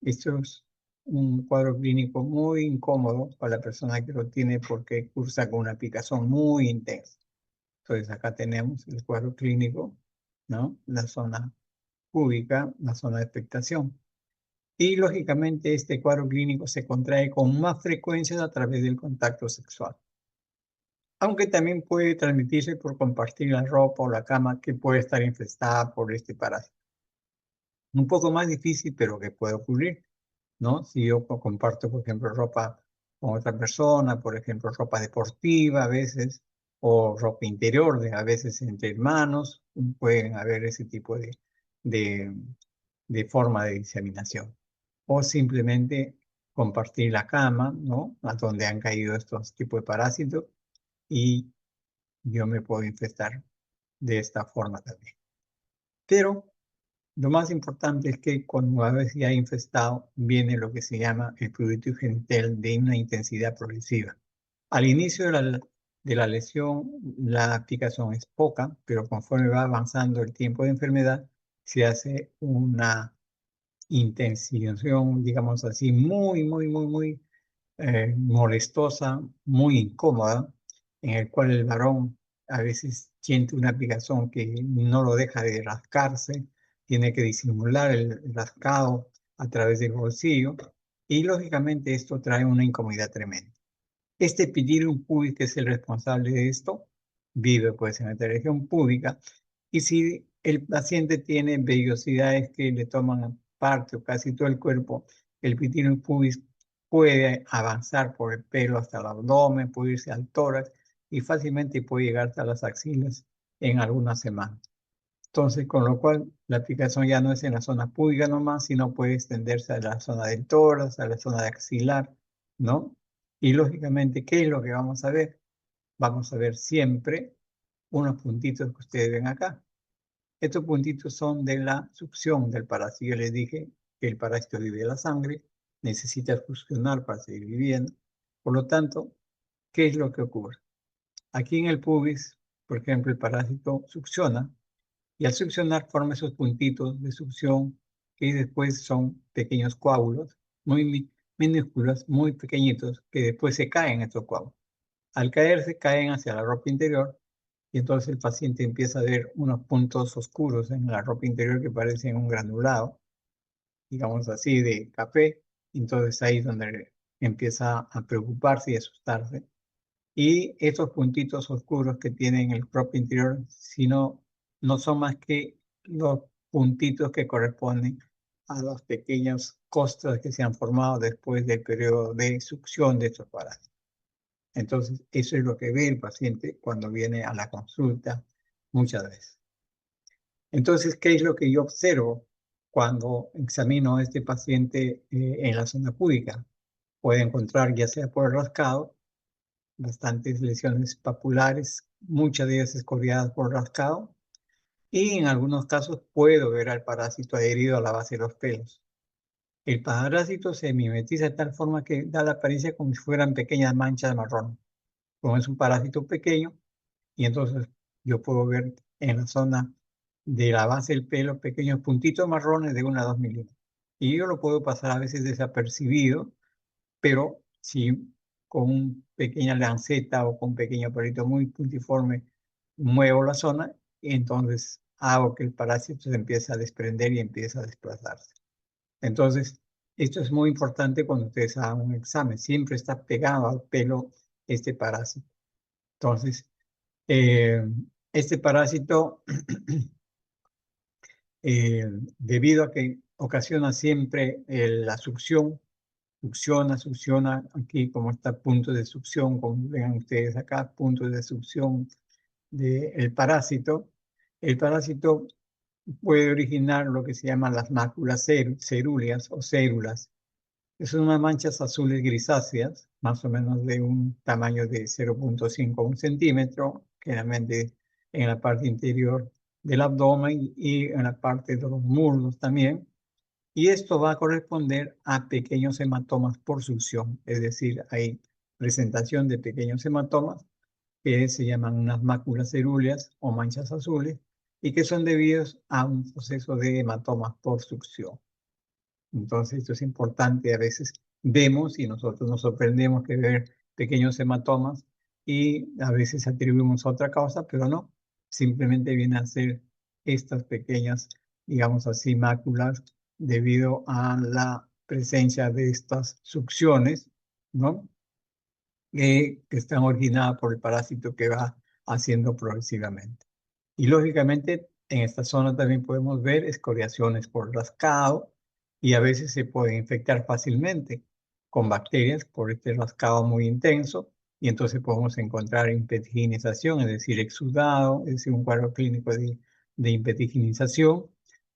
Esto es un cuadro clínico muy incómodo para la persona que lo tiene porque cursa con una picazón muy intensa. Entonces acá tenemos el cuadro clínico, ¿no? La zona púbica, la zona de expectación. Y lógicamente este cuadro clínico se contrae con más frecuencia a través del contacto sexual. Aunque también puede transmitirse por compartir la ropa o la cama que puede estar infestada por este parásito. Un poco más difícil, pero que puede ocurrir, ¿no? Si yo comparto, por ejemplo, ropa con otra persona, por ejemplo, ropa deportiva a veces, o ropa interior, a veces entre hermanos, pueden haber ese tipo de, de forma de diseminación. O simplemente compartir la cama, ¿no? A donde han caído estos tipos de parásitos y yo me puedo infestar de esta forma también. Pero lo más importante es que cuando una vez ya infestado, viene lo que se llama el prurito genital de una intensidad progresiva. Al inicio de la lesión, la picazón es poca, pero conforme va avanzando el tiempo de enfermedad, se hace una intensificación, digamos así, muy molestosa, muy incómoda, en el cual el varón a veces siente una picazón que no lo deja de rascarse, tiene que disimular el rascado a través del bolsillo y lógicamente esto trae una incomodidad tremenda. Este Epididymium pubis, que es el responsable de esto, vive pues en la región púbica y si el paciente tiene vellosidades que le toman parte o casi todo el cuerpo, el Epididymium pubis puede avanzar por el pelo hasta el abdomen, puede irse al tórax y fácilmente puede llegar hasta las axilas en algunas semanas. Entonces, con lo cual, la aplicación ya no es en la zona pública nomás, sino puede extenderse a la zona del tórax, a la zona de axilar, ¿no? Y lógicamente, ¿qué es lo que vamos a ver? Vamos a ver siempre unos puntitos que ustedes ven acá. Estos puntitos son de la succión del parásito. Yo les dije que el parásito vive en la sangre, necesita succionar para seguir viviendo. Por lo tanto, ¿qué es lo que ocurre? Aquí en el pubis, por ejemplo, el parásito succiona y al succionar forma esos puntitos de succión que después son pequeños coágulos muy minúsculos, muy pequeñitos, que después se caen estos coágulos. Al caerse, caen hacia la ropa interior y entonces el paciente empieza a ver unos puntos oscuros en la ropa interior que parecen un granulado, digamos así, de café. Entonces ahí es donde empieza a preocuparse y asustarse. Y esos puntitos oscuros que tienen el propio interior, no son más que los puntitos que corresponden a las pequeñas costras que se han formado después del periodo de succión de estos parásitos. Entonces, eso es lo que ve el paciente cuando viene a la consulta muchas veces. Entonces, ¿qué es lo que yo observo cuando examino a este paciente en la zona pública? Puede encontrar, ya sea por el rascado, bastantes lesiones papulares, muchas de ellas escoriadas por rascado, y en algunos casos puedo ver al parásito adherido a la base de los pelos. El parásito se mimetiza de tal forma que da la apariencia como si fueran pequeñas manchas marrón. Como es un parásito pequeño, y entonces yo puedo ver en la zona de la base del pelo pequeños puntitos marrones de 1 a 2 milímetros. Y yo lo puedo pasar a veces desapercibido, pero si con una pequeña lanceta o con un pequeño palito muy puntiforme muevo la zona, entonces hago que el parásito se empiece a desprender y empiece a desplazarse. Entonces, esto es muy importante cuando ustedes hagan un examen. Siempre está pegado al pelo este parásito. Entonces, eh, este parásito, eh, debido a que ocasiona siempre la succión, succiona, aquí como está punto de succión, como ven ustedes acá, punto de succión del parásito. El parásito puede originar lo que se llaman las máculas cerúleas o cérulas. Son unas manchas azules grisáceas, más o menos de un tamaño de 0,5 a 1 centímetro, generalmente en la parte interior del abdomen y en la parte de los muslos también. Y esto va a corresponder a pequeños hematomas por succión, es decir, hay presentación de pequeños hematomas que se llaman unas máculas cerúleas o manchas azules y que son debidos a un proceso de hematomas por succión. Entonces, esto es importante. A veces vemos y nosotros nos sorprendemos que ver pequeños hematomas y a veces atribuimos a otra causa, pero no. Simplemente vienen a ser estas pequeñas, digamos así, máculas debido a la presencia de estas succiones, ¿no? Que están originadas por el parásito que va haciendo progresivamente. Y lógicamente en esta zona también podemos ver escoriaciones por rascado y a veces se pueden infectar fácilmente con bacterias por este rascado muy intenso y entonces podemos encontrar impetiginización, es decir, exudado, es decir, un cuadro clínico de impetiginización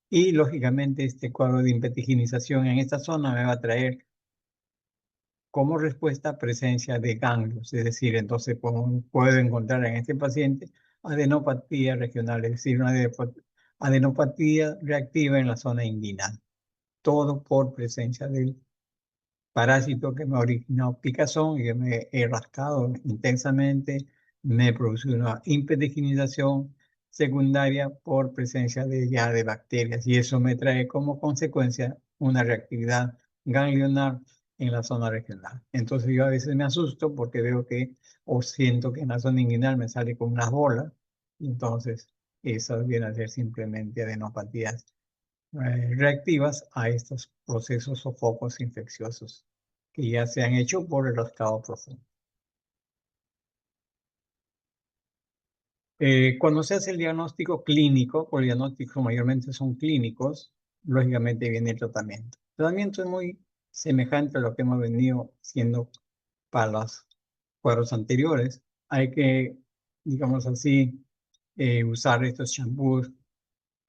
y lógicamente este cuadro de impetiginización en esta zona me va a traer como respuesta presencia de ganglios, es decir, entonces puedo encontrar en este paciente adenopatía regional, es decir, una adenopatía reactiva en la zona inguinal, todo por presencia del parásito que me ha originado picazón y que me he rascado intensamente, me produce una impediginización secundaria por presencia de ya de bacterias y eso me trae como consecuencia una reactividad ganglionar en la zona regional. Entonces yo a veces me asusto porque veo que o siento que en la zona inguinal me sale como unas bolas, y entonces esas vienen a ser simplemente adenopatías reactivas a estos procesos o focos infecciosos que ya se han hecho por el rascado profundo. Cuando se hace el diagnóstico clínico, por el diagnóstico mayormente son clínicos, lógicamente viene el tratamiento. El tratamiento es muy semejante a lo que hemos venido siendo para los cuadros anteriores. Hay que, digamos así, usar estos champús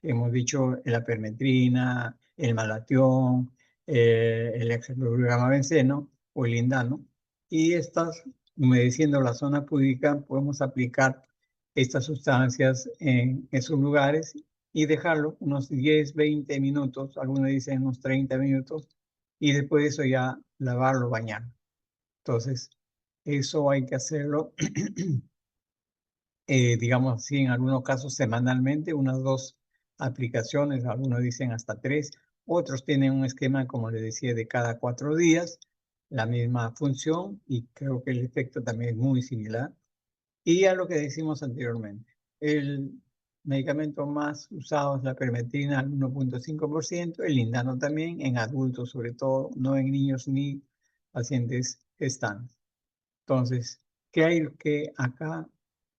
que hemos dicho, la permetrina, el malatión, el hexaclorobenceno o el lindano. Y estas, humedeciendo la zona púdica, podemos aplicar estas sustancias en esos lugares y dejarlo unos 10, 20 minutos, algunos dicen unos 30 minutos, y después de eso ya lavarlo, bañarlo. Entonces, eso hay que hacerlo, digamos así, en algunos casos semanalmente, unas 2 aplicaciones, algunos dicen hasta 3, otros tienen un esquema, como les decía, de cada 4 días, la misma función y creo que el efecto también es muy similar. Y a lo que decimos anteriormente, el medicamento más usado es la permetrina al 1,5%, el lindano también, en adultos sobre todo, no en niños ni pacientes gestantes. Entonces, ¿qué hay que acá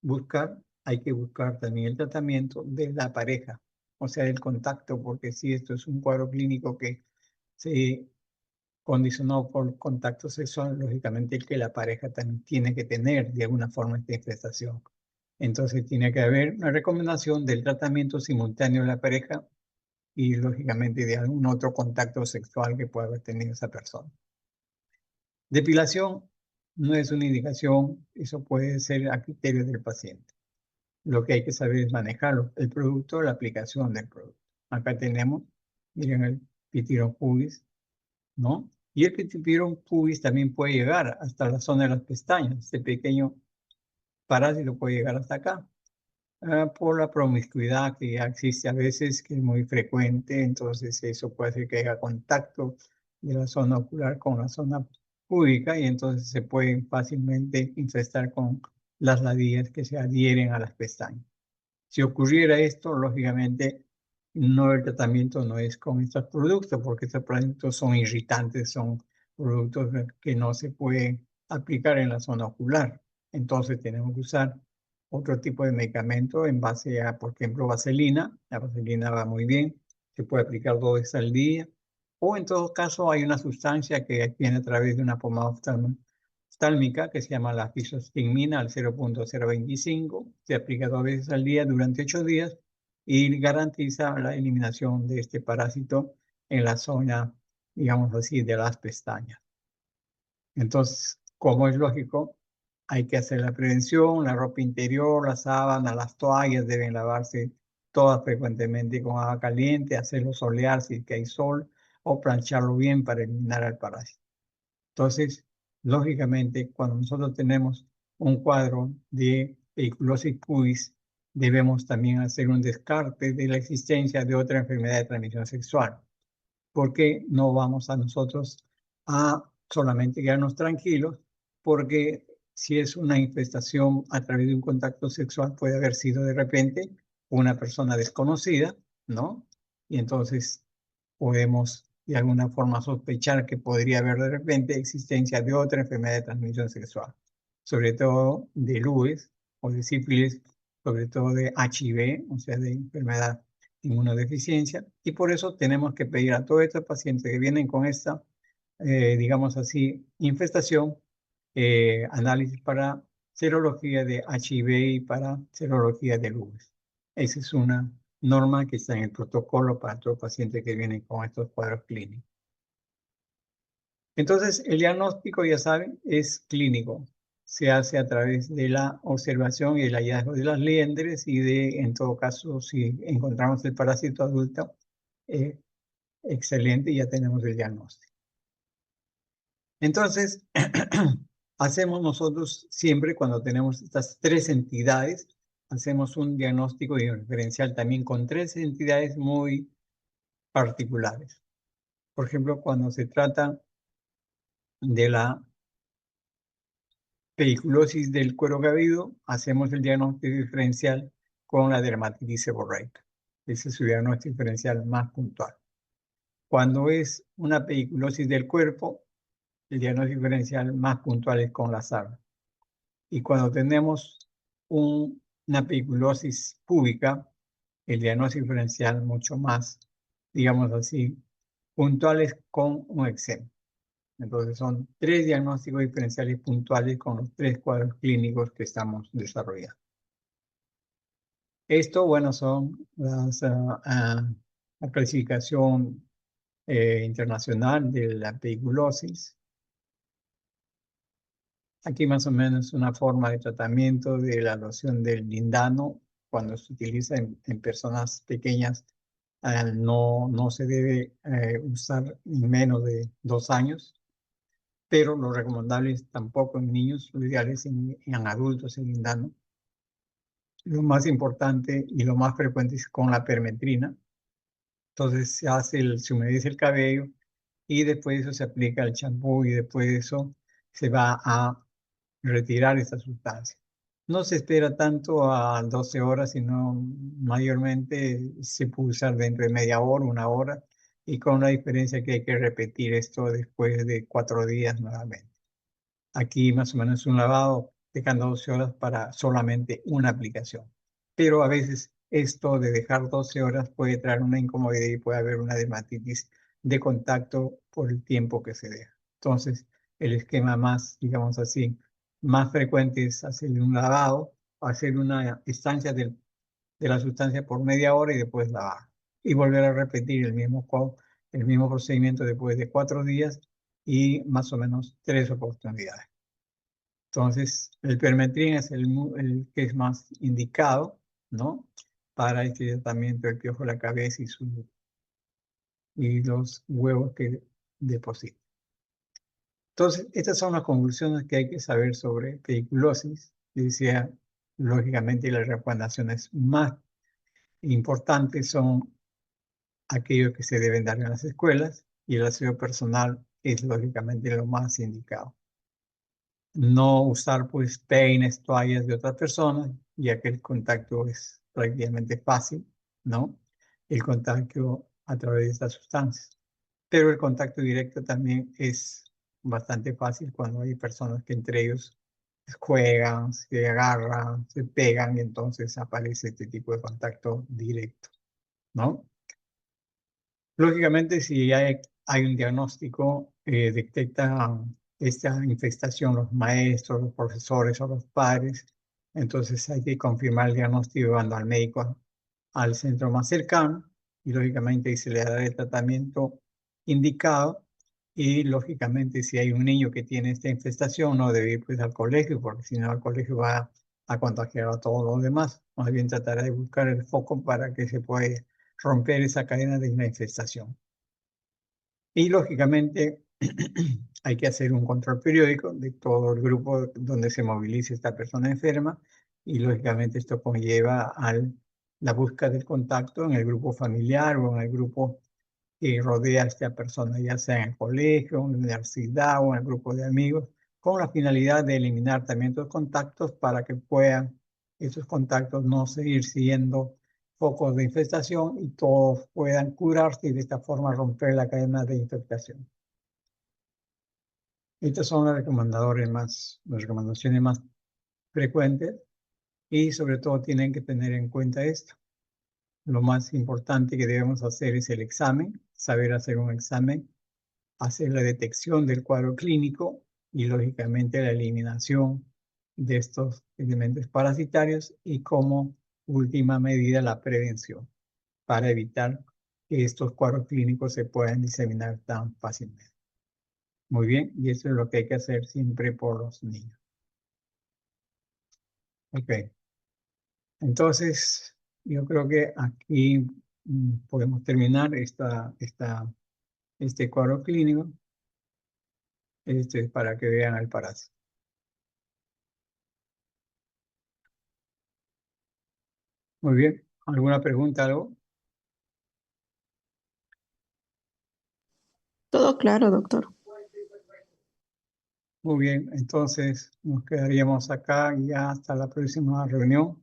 buscar? Hay que buscar también el tratamiento de la pareja, o sea, el contacto, porque si esto es un cuadro clínico que se condicionó por contacto sexual, lógicamente que la pareja también tiene que tener de alguna forma esta infestación. Entonces, tiene que haber una recomendación del tratamiento simultáneo de la pareja y, lógicamente, de algún otro contacto sexual que pueda haber tenido esa persona. Depilación no es una indicación, eso puede ser a criterio del paciente. Lo que hay que saber es manejarlo, el producto, la aplicación del producto. Acá tenemos, miren, el Pitiron pubis, ¿no? Y el Pitiron pubis también puede llegar hasta la zona de las pestañas. Este pequeño parásito puede llegar hasta acá. Por la promiscuidad que ya existe a veces, que es muy frecuente, entonces eso puede hacer que haya contacto de la zona ocular con la zona púbica y entonces se pueden fácilmente infestar con las ladillas que se adhieren a las pestañas. Si ocurriera esto, lógicamente, no, el tratamiento no es con estos productos, porque estos productos son irritantes, son productos que no se pueden aplicar en la zona ocular. Entonces tenemos que usar otro tipo de medicamento en base a, por ejemplo, vaselina. La vaselina va muy bien, se puede aplicar 2 veces al día. O en todo caso hay una sustancia que viene a través de una pomada oftálmica que se llama la fisostigmina al 0,025. Se aplica 2 veces al día durante 8 días y garantiza la eliminación de este parásito en la zona, digamos así, de las pestañas. Entonces, como es lógico, hay que hacer la prevención, la ropa interior, las sábanas, las toallas deben lavarse todas frecuentemente con agua caliente, hacerlo solear si es que hay sol o plancharlo bien para eliminar al parásito. Entonces, lógicamente, cuando nosotros tenemos un cuadro de pediculosis pubis, debemos también hacer un descarte de la existencia de otra enfermedad de transmisión sexual, porque no vamos a nosotros a solamente quedarnos tranquilos, porque si es una infestación a través de un contacto sexual, puede haber sido de repente una persona desconocida, ¿no? Y entonces podemos de alguna forma sospechar que podría haber de repente existencia de otra enfermedad de transmisión sexual, sobre todo de LUES o de sífilis, sobre todo de HIV, o sea, de enfermedad inmunodeficiencia, y por eso tenemos que pedir a todos estos pacientes que vienen con esta, digamos así, infestación, análisis para serología de HIV y para serología de LUES. Esa es una norma que está en el protocolo para todos los pacientes que vienen con estos cuadros clínicos. Entonces, el diagnóstico, ya saben, es clínico. Se hace a través de la observación y el hallazgo de las liendres y de, en todo caso, si encontramos el parásito adulto, eh, excelente, ya tenemos el diagnóstico. Entonces, hacemos nosotros siempre cuando tenemos estas 3 entidades, hacemos un diagnóstico diferencial también con 3 entidades muy particulares. Por ejemplo, cuando se trata de la pediculosis del cuero cabelludo, hacemos el diagnóstico diferencial con la dermatitis seborreica. Ese es su diagnóstico diferencial más puntual. Cuando es una pediculosis del cuerpo, el diagnóstico diferencial más puntual es con la sarna. Y cuando tenemos una pediculosis púbica, el diagnóstico diferencial mucho más, digamos así, puntual es con un eczema. Entonces son 3 diagnósticos diferenciales puntuales con los 3 cuadros clínicos que estamos desarrollando. Esto, bueno, son la clasificación internacional de la pediculosis. Aquí más o menos una forma de tratamiento de la loción del lindano cuando se utiliza en personas pequeñas. No se debe usar en menos de 2 años, pero lo recomendable es tampoco en niños, lo ideal es en adultos el lindano. Lo más importante y lo más frecuente es con la permetrina. Entonces se humedece el cabello y después de eso se aplica el champú y después de eso se va a retirar esta sustancia. No se espera tanto a 12 horas, sino mayormente se puede usar dentro de media hora, 1 hora, y con la diferencia que hay que repetir esto después de 4 días nuevamente. Aquí más o menos un lavado de cada 12 horas para solamente una aplicación. Pero a veces esto de dejar 12 horas puede traer una incomodidad y puede haber una dermatitis de contacto por el tiempo que se deja. Entonces, el esquema más, digamos así, más frecuente es hacer un lavado, hacer una estancia de la sustancia por media hora y después lavar. Y volver a repetir el mismo procedimiento después de 4 días y más o menos 3 oportunidades. Entonces, el permethrin es el que es más indicado, ¿no? Para este tratamiento del piojo de la cabeza y los huevos que deposita. Entonces, estas son las conclusiones que hay que saber sobre pediculosis. Y decía, lógicamente, las recomendaciones más importantes son aquellos que se deben dar en las escuelas y el aseo personal es lógicamente lo más indicado. No usar pues peines, toallas de otras personas, ya que el contacto es prácticamente fácil, ¿no? El contacto a través de estas sustancias. Pero el contacto directo también es bastante fácil cuando hay personas que entre ellos juegan, se agarran, se pegan y entonces aparece este tipo de contacto directo, ¿no? Lógicamente, si hay un diagnóstico, detectan esta infestación los maestros, los profesores o los padres, entonces hay que confirmar el diagnóstico llevando al médico al centro más cercano y lógicamente ahí se le dará el tratamiento indicado y lógicamente si hay un niño que tiene esta infestación no debe ir pues al colegio porque si no al colegio va a contagiar a todos los demás. Más bien tratará de buscar el foco para que se pueda romper esa cadena de infestación. Y lógicamente hay que hacer un control periódico de todo el grupo donde se movilice esta persona enferma y lógicamente esto conlleva a la búsqueda del contacto en el grupo familiar o en el grupo que rodea a esta persona, ya sea en el colegio, en la universidad o en el grupo de amigos, con la finalidad de eliminar también estos contactos para que puedan esos contactos no seguir siendo focos de infestación y todos puedan curarse y de esta forma romper la cadena de infectación. Estas son las recomendaciones más frecuentes y sobre todo tienen que tener en cuenta esto. Lo más importante que debemos hacer es el examen, saber hacer un examen, hacer la detección del cuadro clínico y lógicamente la eliminación de estos elementos parasitarios y como última medida la prevención para evitar que estos cuadros clínicos se puedan diseminar tan fácilmente. Muy bien, y eso es lo que hay que hacer siempre por los niños. Ok, entonces yo creo que aquí podemos terminar este cuadro clínico para que vean el parásito. Muy bien, ¿alguna pregunta, algo? Todo claro, doctor. Muy bien, entonces nos quedaríamos acá ya hasta la próxima reunión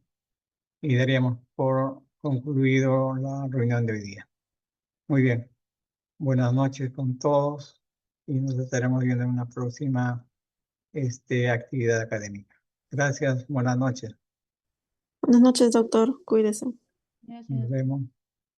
y daríamos por concluido la reunión de hoy día. Muy bien, buenas noches con todos y nos estaremos viendo en una próxima actividad académica. Gracias, buenas noches. Buenas noches, doctor. Cuídese. Nos Gracias. vemos.